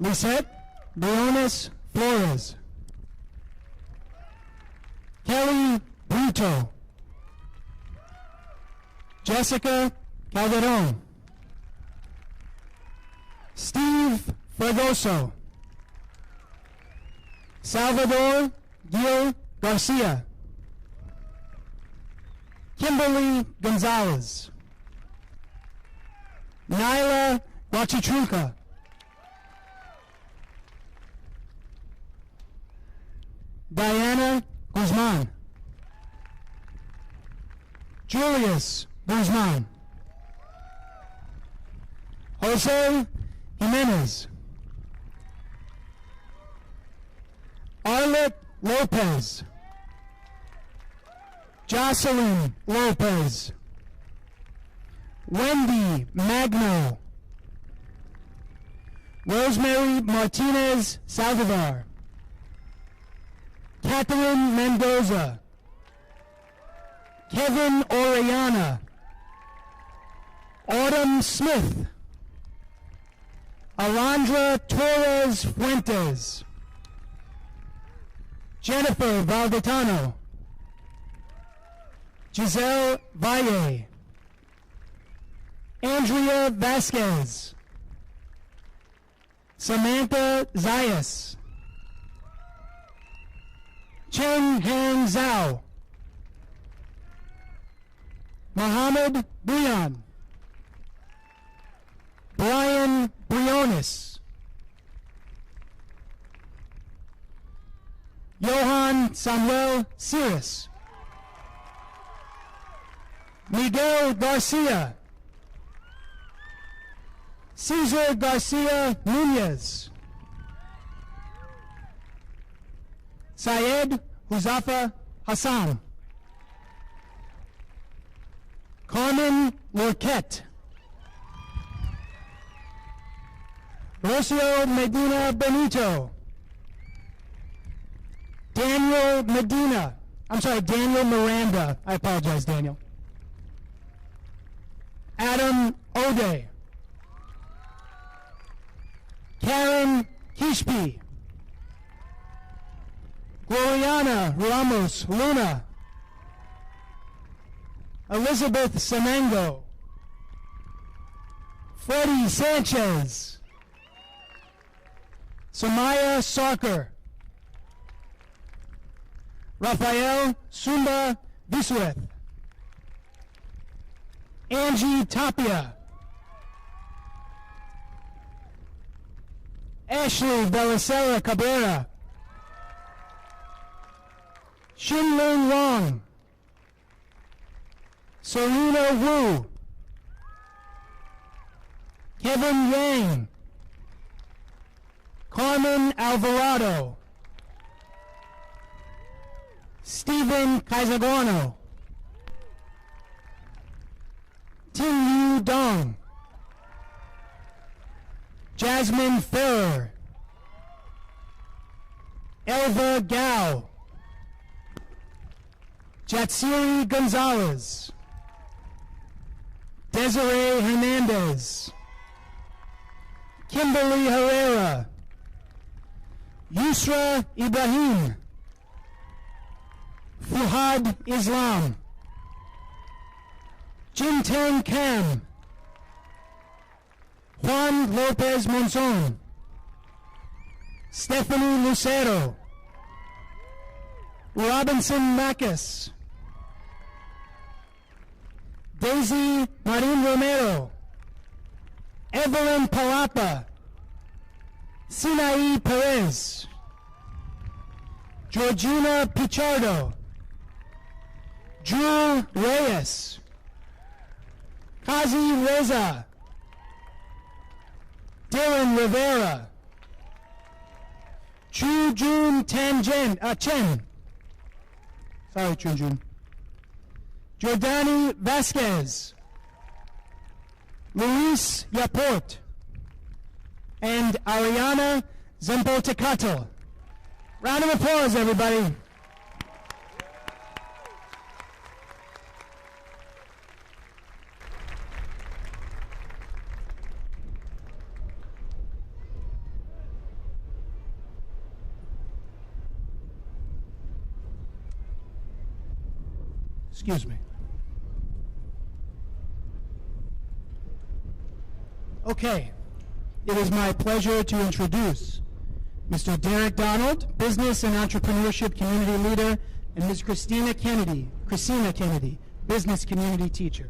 Speaker 10: Lisette Leonis Flores. Kelly Brito. Jessica Calderon. Steve Fregoso. Salvador Gil Garcia. Kimberly Gonzalez. Nyla Guachitruca. Diana Guzman. Julius Guzman. Jose Jimenez. Arlet Lopez. Jocelyn Lopez. Wendy Magno. Rosemary Martinez Saldivar. Catherine Mendoza. Kevin Orellana. Autumn Smith. Alondra Torres Fuentes. Jennifer Valdetano. Giselle Valle. Andrea Vasquez. Samantha Zayas. Chen Han Zhao. Mohammed Brian. Brian Briones. Johan Samuel Cirrus. Miguel Garcia. Cesar Garcia Nunez. Syed Huzafa Hassan. Carmen Lorquette. Rocio Medina Benito. Daniel Miranda. I apologize, Daniel. Adam O'Day. Karen Kishpi. Gloriana Ramos Luna. Elizabeth Semengo. Freddie Sanchez. Samaya Sarkar. Rafael Sumba Visueth. Angie Tapia. Ashley Belisela Cabrera. Shinlin Wong. Serena Wu, Kevin Yang, Carmen Alvarado, Stephen Kaisagorno, Ting Yu Dong, Jasmine Ferrer, Elva Gao, Jatsiri Gonzalez, Desiree Hernandez, Kimberly Herrera, Yusra Ibrahim, Fuhad Islam, Jintang Kam, Juan Lopez Monzon, Stephanie Lucero, Robinson Macus, Daisy Marin Romero, Evelyn Palapa, Sinai Perez, Georgina Pichardo, Drew Reyes, Kazi Reza, Dylan Rivera, Chu Jun Chen, sorry Chu Jun, Jordani Vasquez, Luis Yaport, and Ariana Zempotecato. Round of applause, everybody. Excuse me. Okay, it is my pleasure to introduce Mr. Derek Donald, Business and Entrepreneurship Community Leader, and Ms. Christina Kennedy, Business Community Teacher.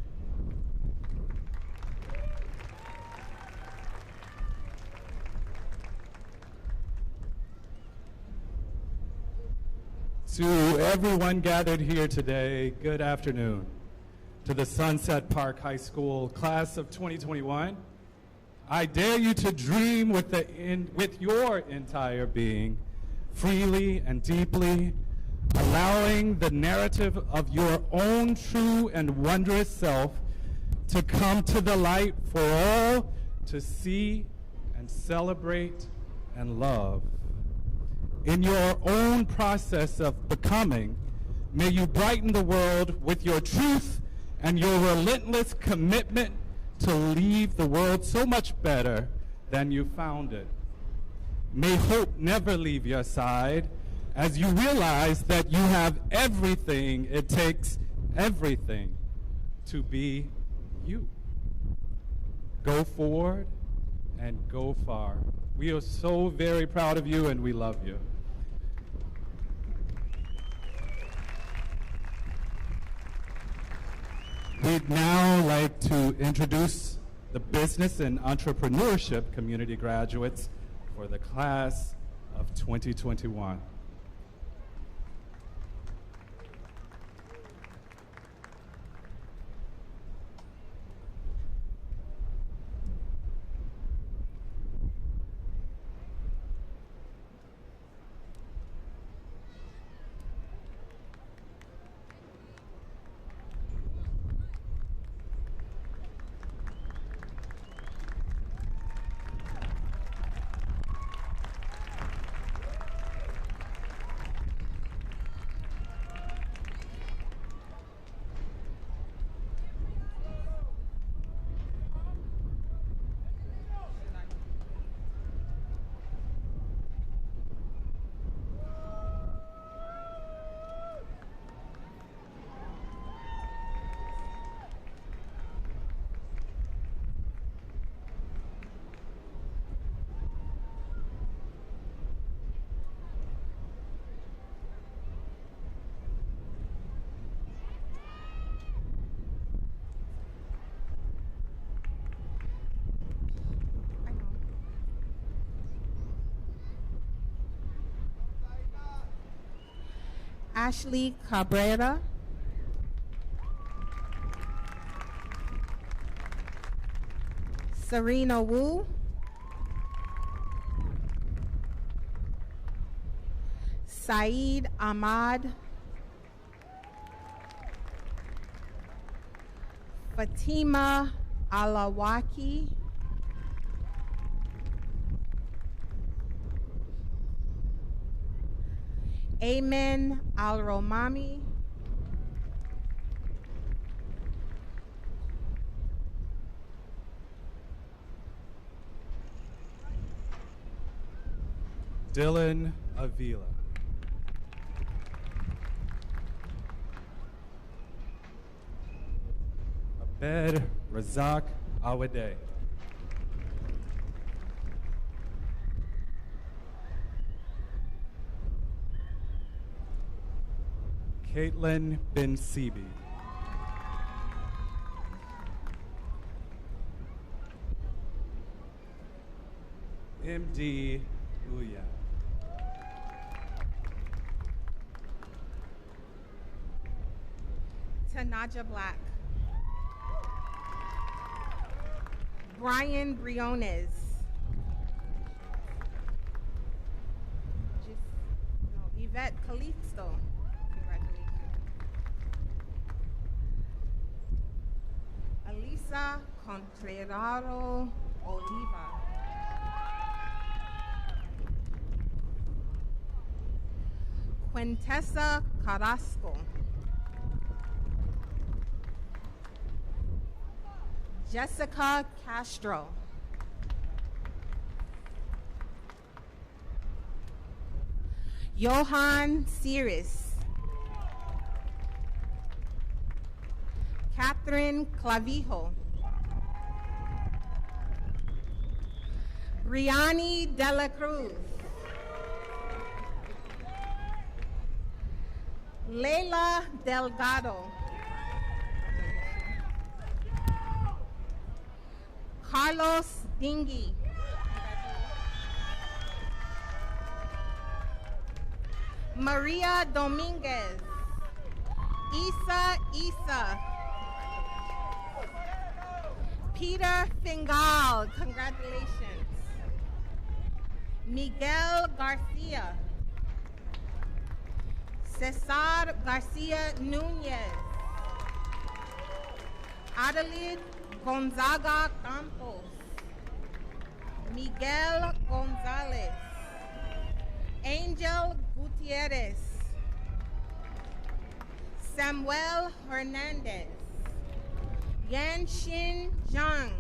Speaker 2: To everyone gathered here today, good afternoon. To the Sunset Park High School class of 2021, I dare you to dream with your entire being, freely and deeply, allowing the narrative of your own true and wondrous self to come to the light for all to see and celebrate and love. In your own process of becoming, may you brighten the world with your truth and your relentless commitment to leave the world so much better than you found it. May hope never leave your side as you realize that you have everything it takes, everything, to be you. Go forward and go far. We are so very proud of you and we love you. We'd now like to introduce the Business and Entrepreneurship Community graduates for the class of 2021.
Speaker 22: Ashley Cabrera,
Speaker 3: Serena Wu, Saeed Ahmad, Fatima Alawaki, Ayman Al-Romami,
Speaker 2: Dylan Avila. Abed Razak Awade. Caitlin Ben Sebi. MD Uya.
Speaker 3: Tanaja Black, Brian Briones, Yvette Calixto, congratulations. Elisa Contreraro Oliva, Quintessa Carrasco, Jessica Castro, Johan Siris, Catherine Clavijo, Briani De La Cruz, Leila Delgado, Carlos Dingy, Maria Dominguez, Isa, Peter Fingal, congratulations, Miguel Garcia, Cesar Garcia Nunez, Adelaide Gonzaga Campos, Miguel Gonzalez, Angel Gutierrez, Samuel Hernandez, Yanxin Zhang,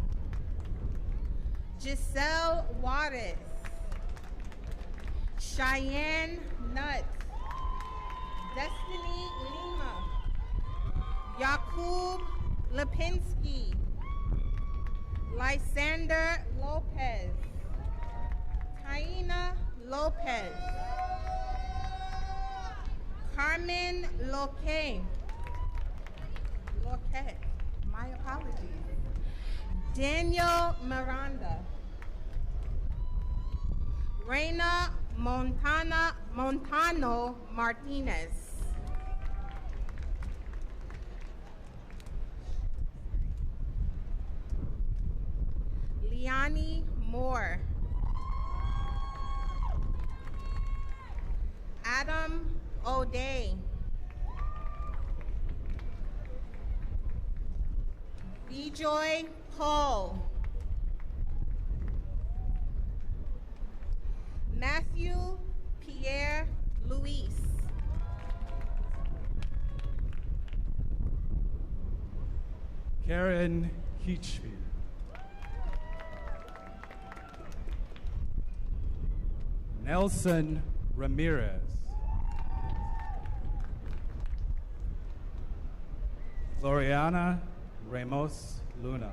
Speaker 3: Giselle Juarez, Cheyenne Nutt, Destiny Lima, Yakub Lipinski, Lysander Lopez, Taina Lopez, Carmen Loque, my apologies, Daniel Miranda, Reina Montano Martinez, Liani Moore, Adam O'Day, Bejoy Paul, Matthew Pierre Luis,
Speaker 2: Karen Heachfield. Nelson Ramirez. Floriana Ramos Luna.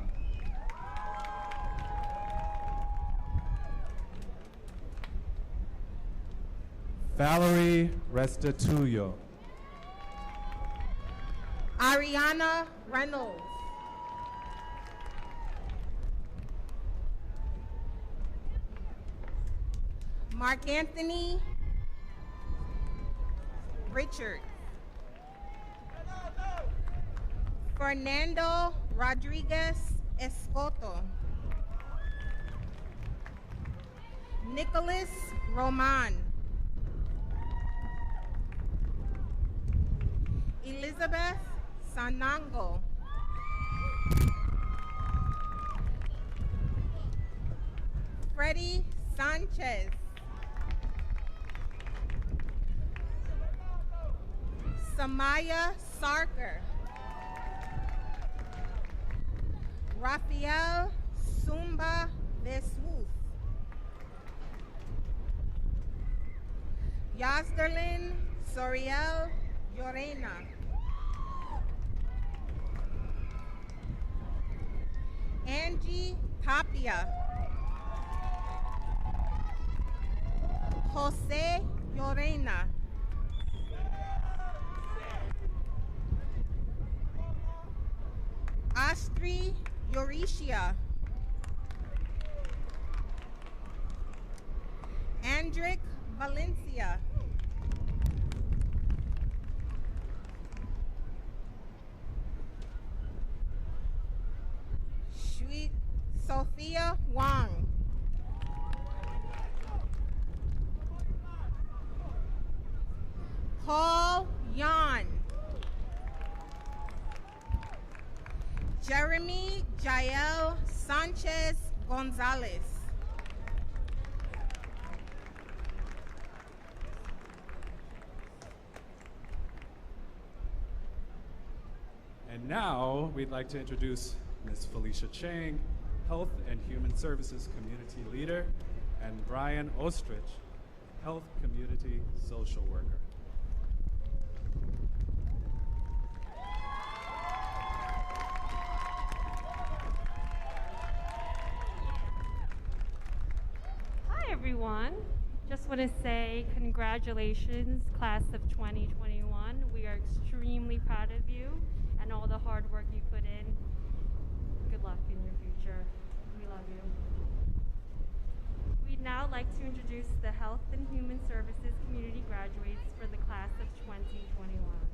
Speaker 2: Valerie Restituyo.
Speaker 3: Ariana Reynolds, Mark Anthony Richard, Fernando Rodriguez Escoto, Nicholas Roman. Elizabeth Sanango. Freddie Sanchez. Samaya Sarker. Rafael Sumba Veswoof. Yasderlin Soriel Llorena. Angie Tapia. Jose Llorena. Astri Euricia. Andric Valencia. Sophia Wang. Paul Yan. Jeremy Jael Sanchez Gonzalez.
Speaker 2: And now we'd like to introduce Ms. Felicia Chang, Health and Human Services Community Leader, and Brian Ostrich, Health Community Social Worker.
Speaker 4: Hi everyone. Just want to say congratulations, class of 2021. We are extremely proud of you and all the hard work you put in. Good luck in your future. We love you. We'd now like to introduce the Health and Human Services community graduates for the class of 2021.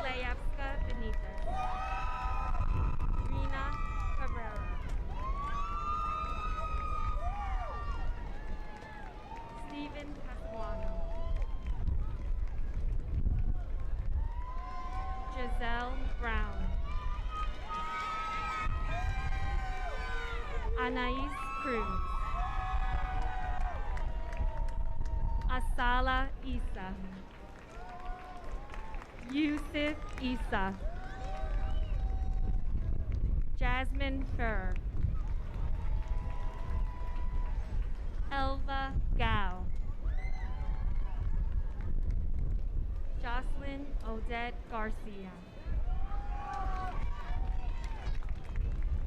Speaker 4: Layevska Benitez. Rina Cabrera. Stephen Capuano. Giselle Brown. Anais Cruz. Asala Isa. Yusuf Isa. Jasmine Fur. Elva Gao. Jocelyn Odette Garcia.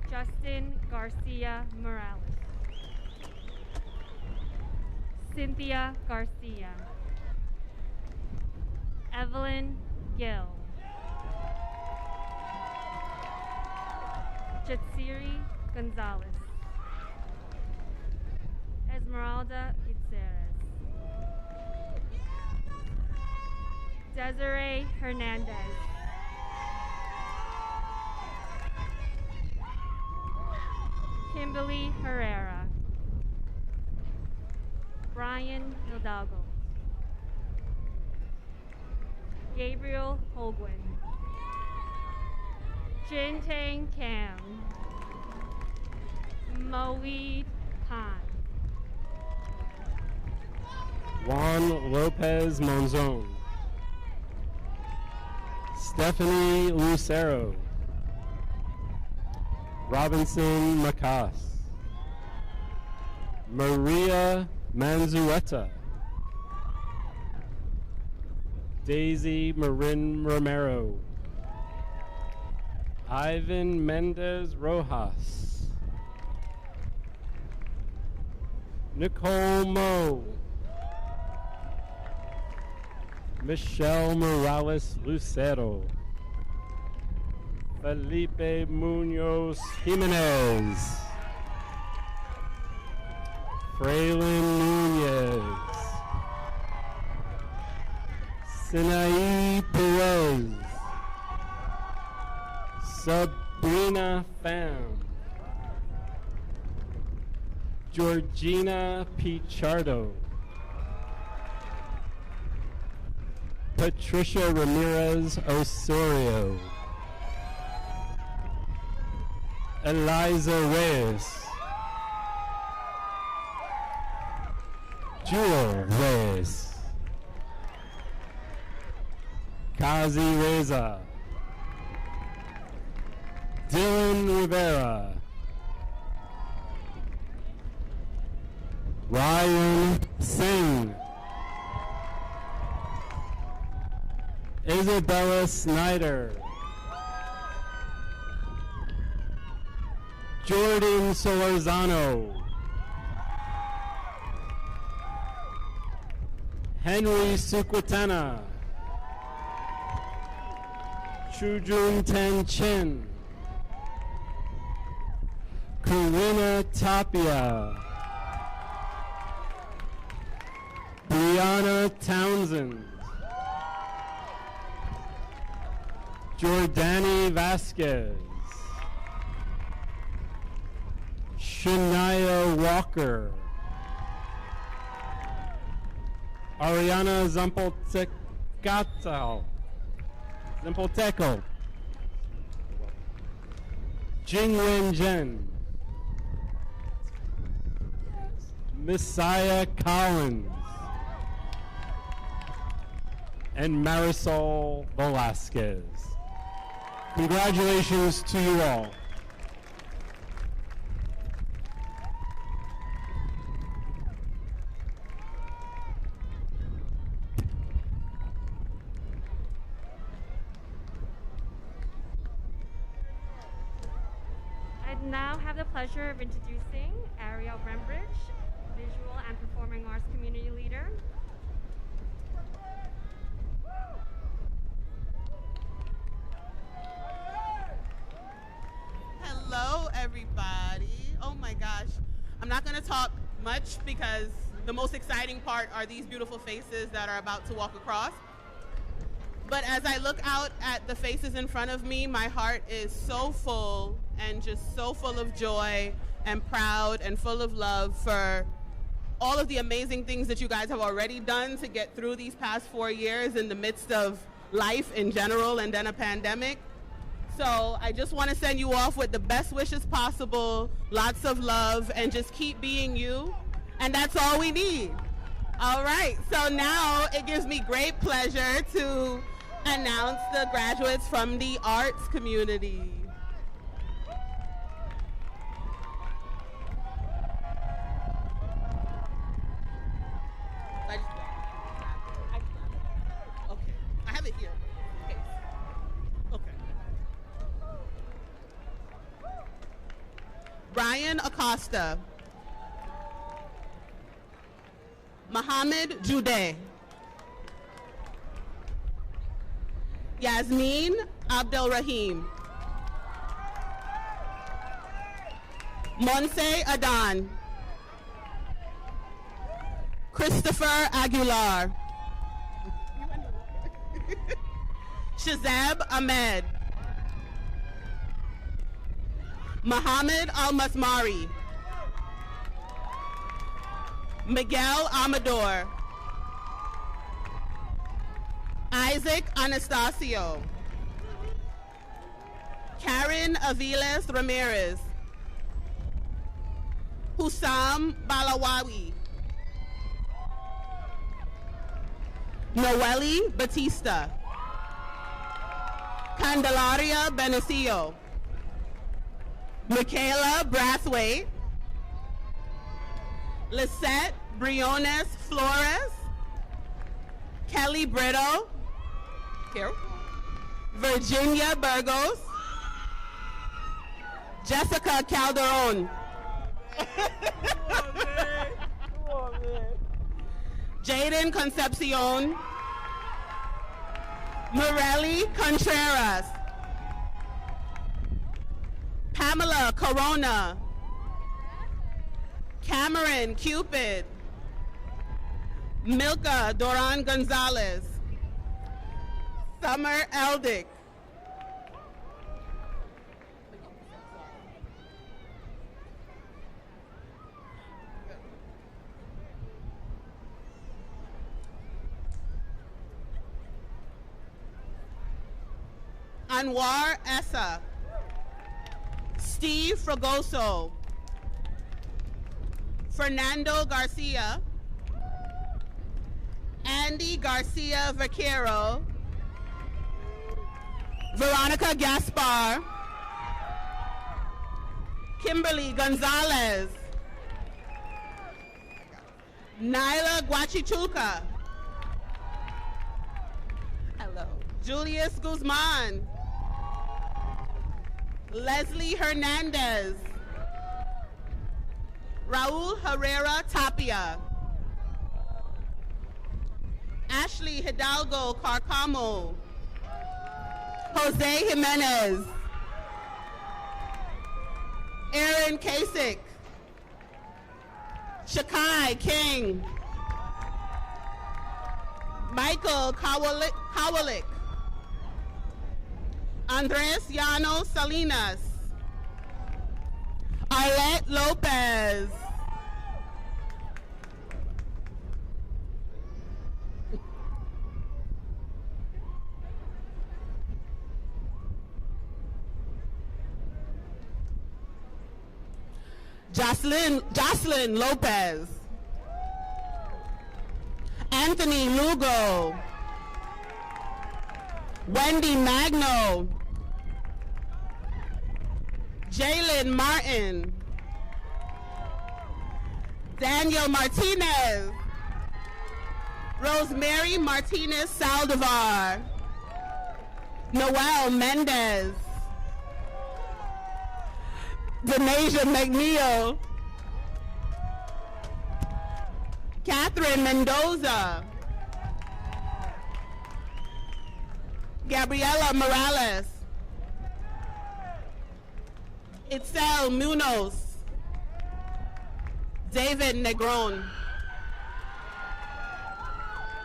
Speaker 4: Justin Garcia Morales. Cynthia Garcia. Evelyn Gill. Jatsiri Gonzalez. Esmeralda Gutierrez. Desiree Hernandez. Kimberly Herrera. Brian Hidalgo. Gabriel Holguin. Jintang Cam. Moe Pan.
Speaker 6: Juan Lopez Monzon. Stephanie Lucero. Robinson Macas. Maria Manzueta. Daisy Marin Romero. Ivan Mendez Rojas. Nicole Moe. Michelle Morales Lucero. Felipe Munoz Jimenez. Fraylin Nunez. Sinaí Perez. Sabrina Pham. Georgina Pichardo. Patricia Ramirez Osorio. Eliza Reyes. Jewel Reyes. Kazi Reza. Dylan Rivera. Ryan Singh. Isabella Snyder. Jordan Solorzano. Henry Sukwatana. Chujun Ten Chin. Karina Tapia. Brianna Townsend. Jordani Vasquez. Shania Walker. Ariana Zampolteco. Jingwen Jen. Messiah Collins. And Marisol Velasquez. Congratulations to you all.
Speaker 4: I now have the pleasure of introducing Ariel Brembridge, Visual and Performing Arts Community Leader.
Speaker 22: Hello, everybody. Oh my gosh. I'm not going to talk much because the most exciting part are these beautiful faces that are about to walk across. But as I look out at the faces in front of me, my heart is so full and just so full of joy and proud and full of love for all of the amazing things that you guys have already done to get through these past 4 years in the midst of life in general and then a pandemic. So I just want to send you off with the best wishes possible, lots of love, and just keep being you. And that's all we need. All right, so now it gives me great pleasure to announce the graduates from the arts community. Okay, I have it here. Okay. Brian Acosta. Mohammed Jude. Yasmin Abdel Rahim. Monse Adan. Christopher Aguilar. Shazab Ahmed. Muhammad Al-Masmari. Miguel Amador. Isaac Anastasio. Karen Aviles Ramirez. Hussam Balawawi. Noeli Batista. Candelaria Benecio. Michaela Brathwaite. Lisette Briones Flores. Kelly Brito. Here. Virginia Burgos. Jessica Calderon. Jaden Concepcion. Morelli Contreras. Pamela Corona. Cameron Cupid. Milka Doran Gonzalez. Summer Eldick. Anwar Essa. Steve Fragoso. Fernando Garcia. Andy Garcia Vaquero. Veronica Gaspar. Kimberly Gonzalez. Nyla Guachichulca. Hello. Julius Guzman. Leslie Hernandez. Raul Herrera Tapia. Ashley Hidalgo Carcamo. Jose Jimenez. Aaron Kasich. Shakai King. Michael Kowalik. Andres Llano Salinas. Arlette Lopez. Jocelyn Lopez. Anthony Lugo. Wendy Magno. Jalen Martin. Daniel Martinez. Rosemary Martinez Saldivar. Noel Mendez. Denasia McNeil. Catherine Mendoza. Gabriela Morales. Itzel Munoz. David Negron.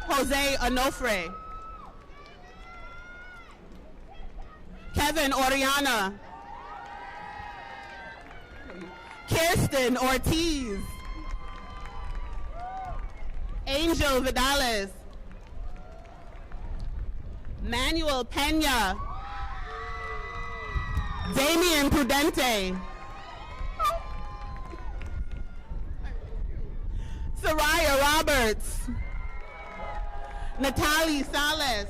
Speaker 22: Jose Onofre. Kevin Oriana. Kirsten Ortiz. Angel Vidales. Manuel Pena. Damian Prudente. Soraya Roberts. Natalie Salas,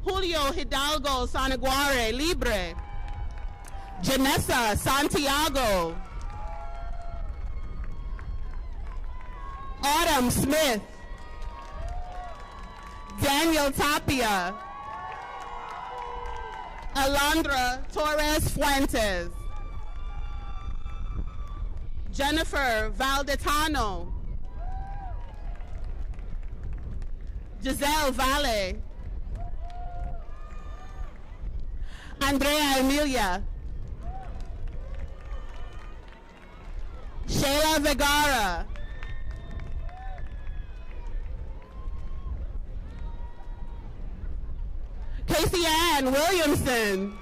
Speaker 22: Julio Hidalgo Sanaguare Libre. Janessa Santiago. Autumn Smith. Daniel Tapia. Alondra Torres Fuentes. Jennifer Valdetano. Giselle Valle. Andrea Emilia. Shayla Vergara. Casey Ann Williamson.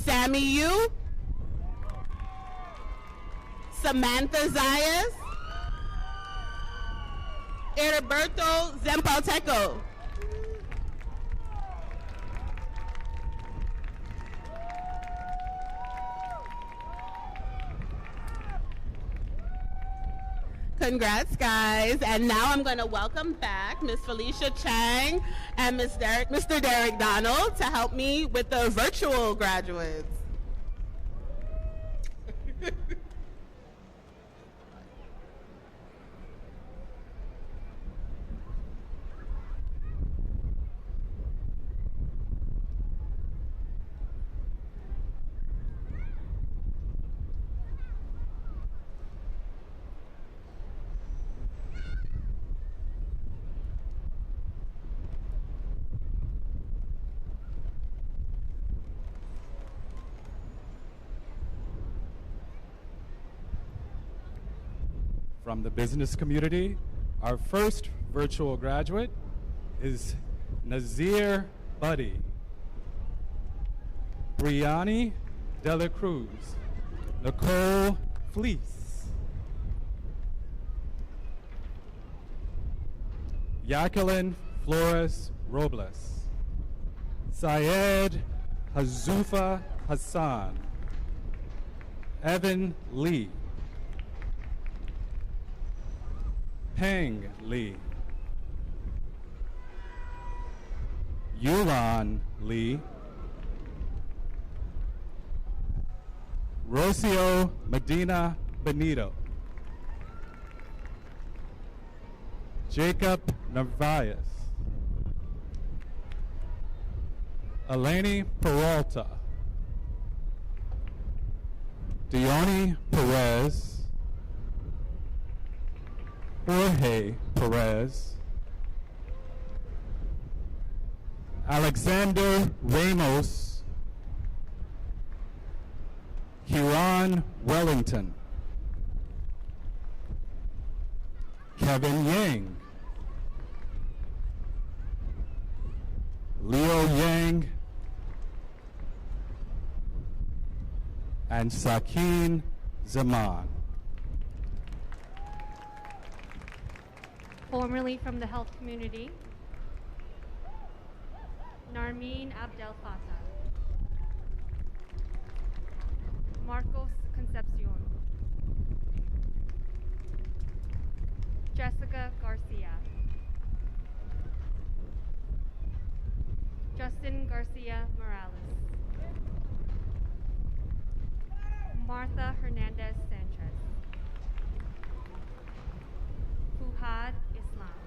Speaker 22: Sammy Yu, Samantha Zayas, Heriberto Zempalteco. Congrats, guys. And now I'm going to welcome back Miss Felicia Chang and Mr. Derek Donald to help me with the virtual graduates.
Speaker 2: From the business community, our first virtual graduate is Nazir Buddy, Briani Dela Cruz, Nicole Fleece, Jacqueline Flores Robles, Syed Hazufa Hassan, Evan Lee, Peng Lee, Yulan Lee, Rocio Medina Benito, Jacob Narvaez, Eleni Peralta, Dione Perez, Jorge Perez, Alexander Ramos, Huron Wellington, Kevin Yang, Leo Yang, and Sakin Zaman.
Speaker 4: Formerly from the health community, Narmeen Abdel Fattah, Marcos Concepcion, Jessica Garcia, Justin Garcia Morales, Martha Hernandez Sanchez, Fuhad Islam,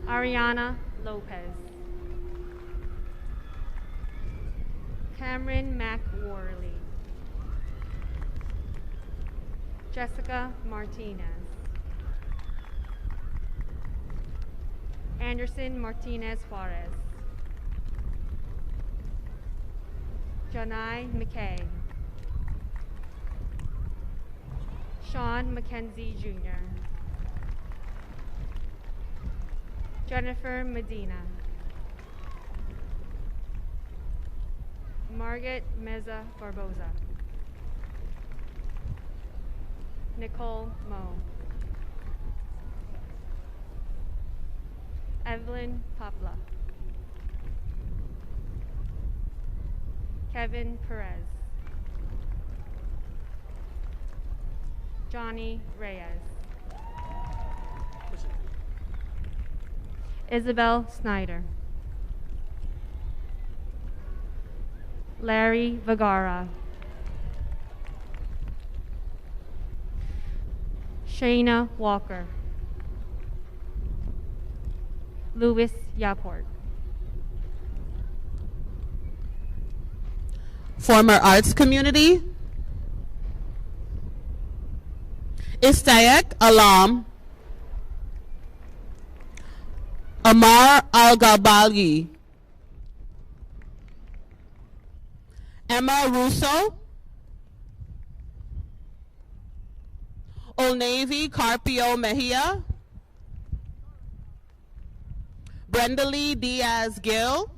Speaker 4: Ariana Lopez, Cameron McWorley, Jessica Martinez, Anderson Martinez Juarez, Janai McKay, Sean McKenzie Jr., Jennifer Medina, Margaret Meza Barboza, Nicole Moe, Evelyn Popla, Kevin Perez, Johnny Reyes, Isabel Snyder, Larry Vergara, Shayna Walker, Louis Yaport,
Speaker 22: Former arts community, Istayek Alam, Amar Al-Gabali, Emma Russo, Old Navy Carpio Mejia, Brenda Lee Diaz Gill,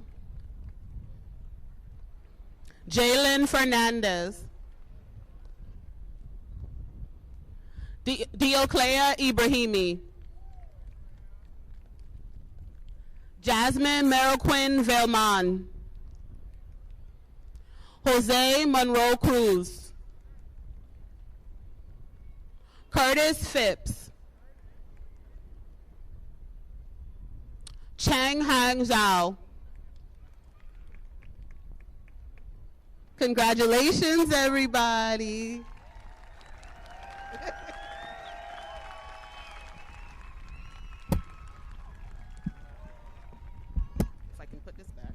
Speaker 22: Jalen Fernandez. Dioclea Ibrahimi. Jasmine Meroquin Velman. Jose Monroe Cruz. Curtis Phipps. Chang Hang Zhao. Congratulations, everybody. If I can put this back.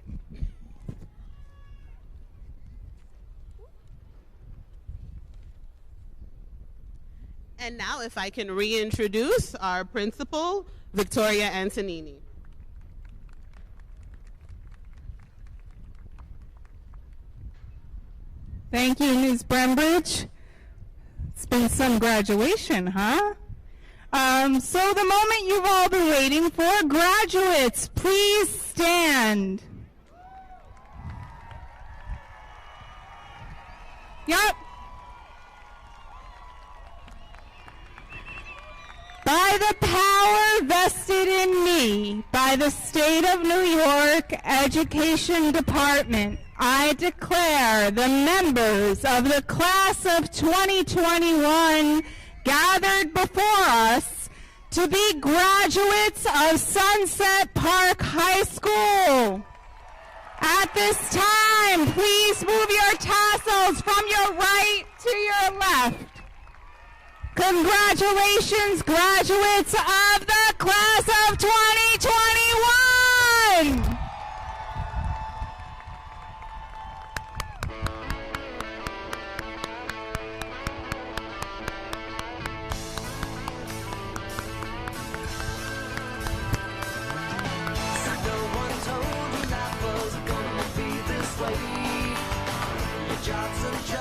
Speaker 22: And now if I can reintroduce our principal, Victoria Antonini.
Speaker 9: Thank you, Ms. Brembridge. It's been some graduation, huh? So the moment you've all been waiting for, graduates, please stand. Yep. By the power vested in me by the State of New York Education Department, I declare the members of the class of 2021 gathered before us to be graduates of Sunset Park High School. At this time, please move your tassels from your right to your left. Congratulations, graduates of the class of 2021!
Speaker 15: Job's a job.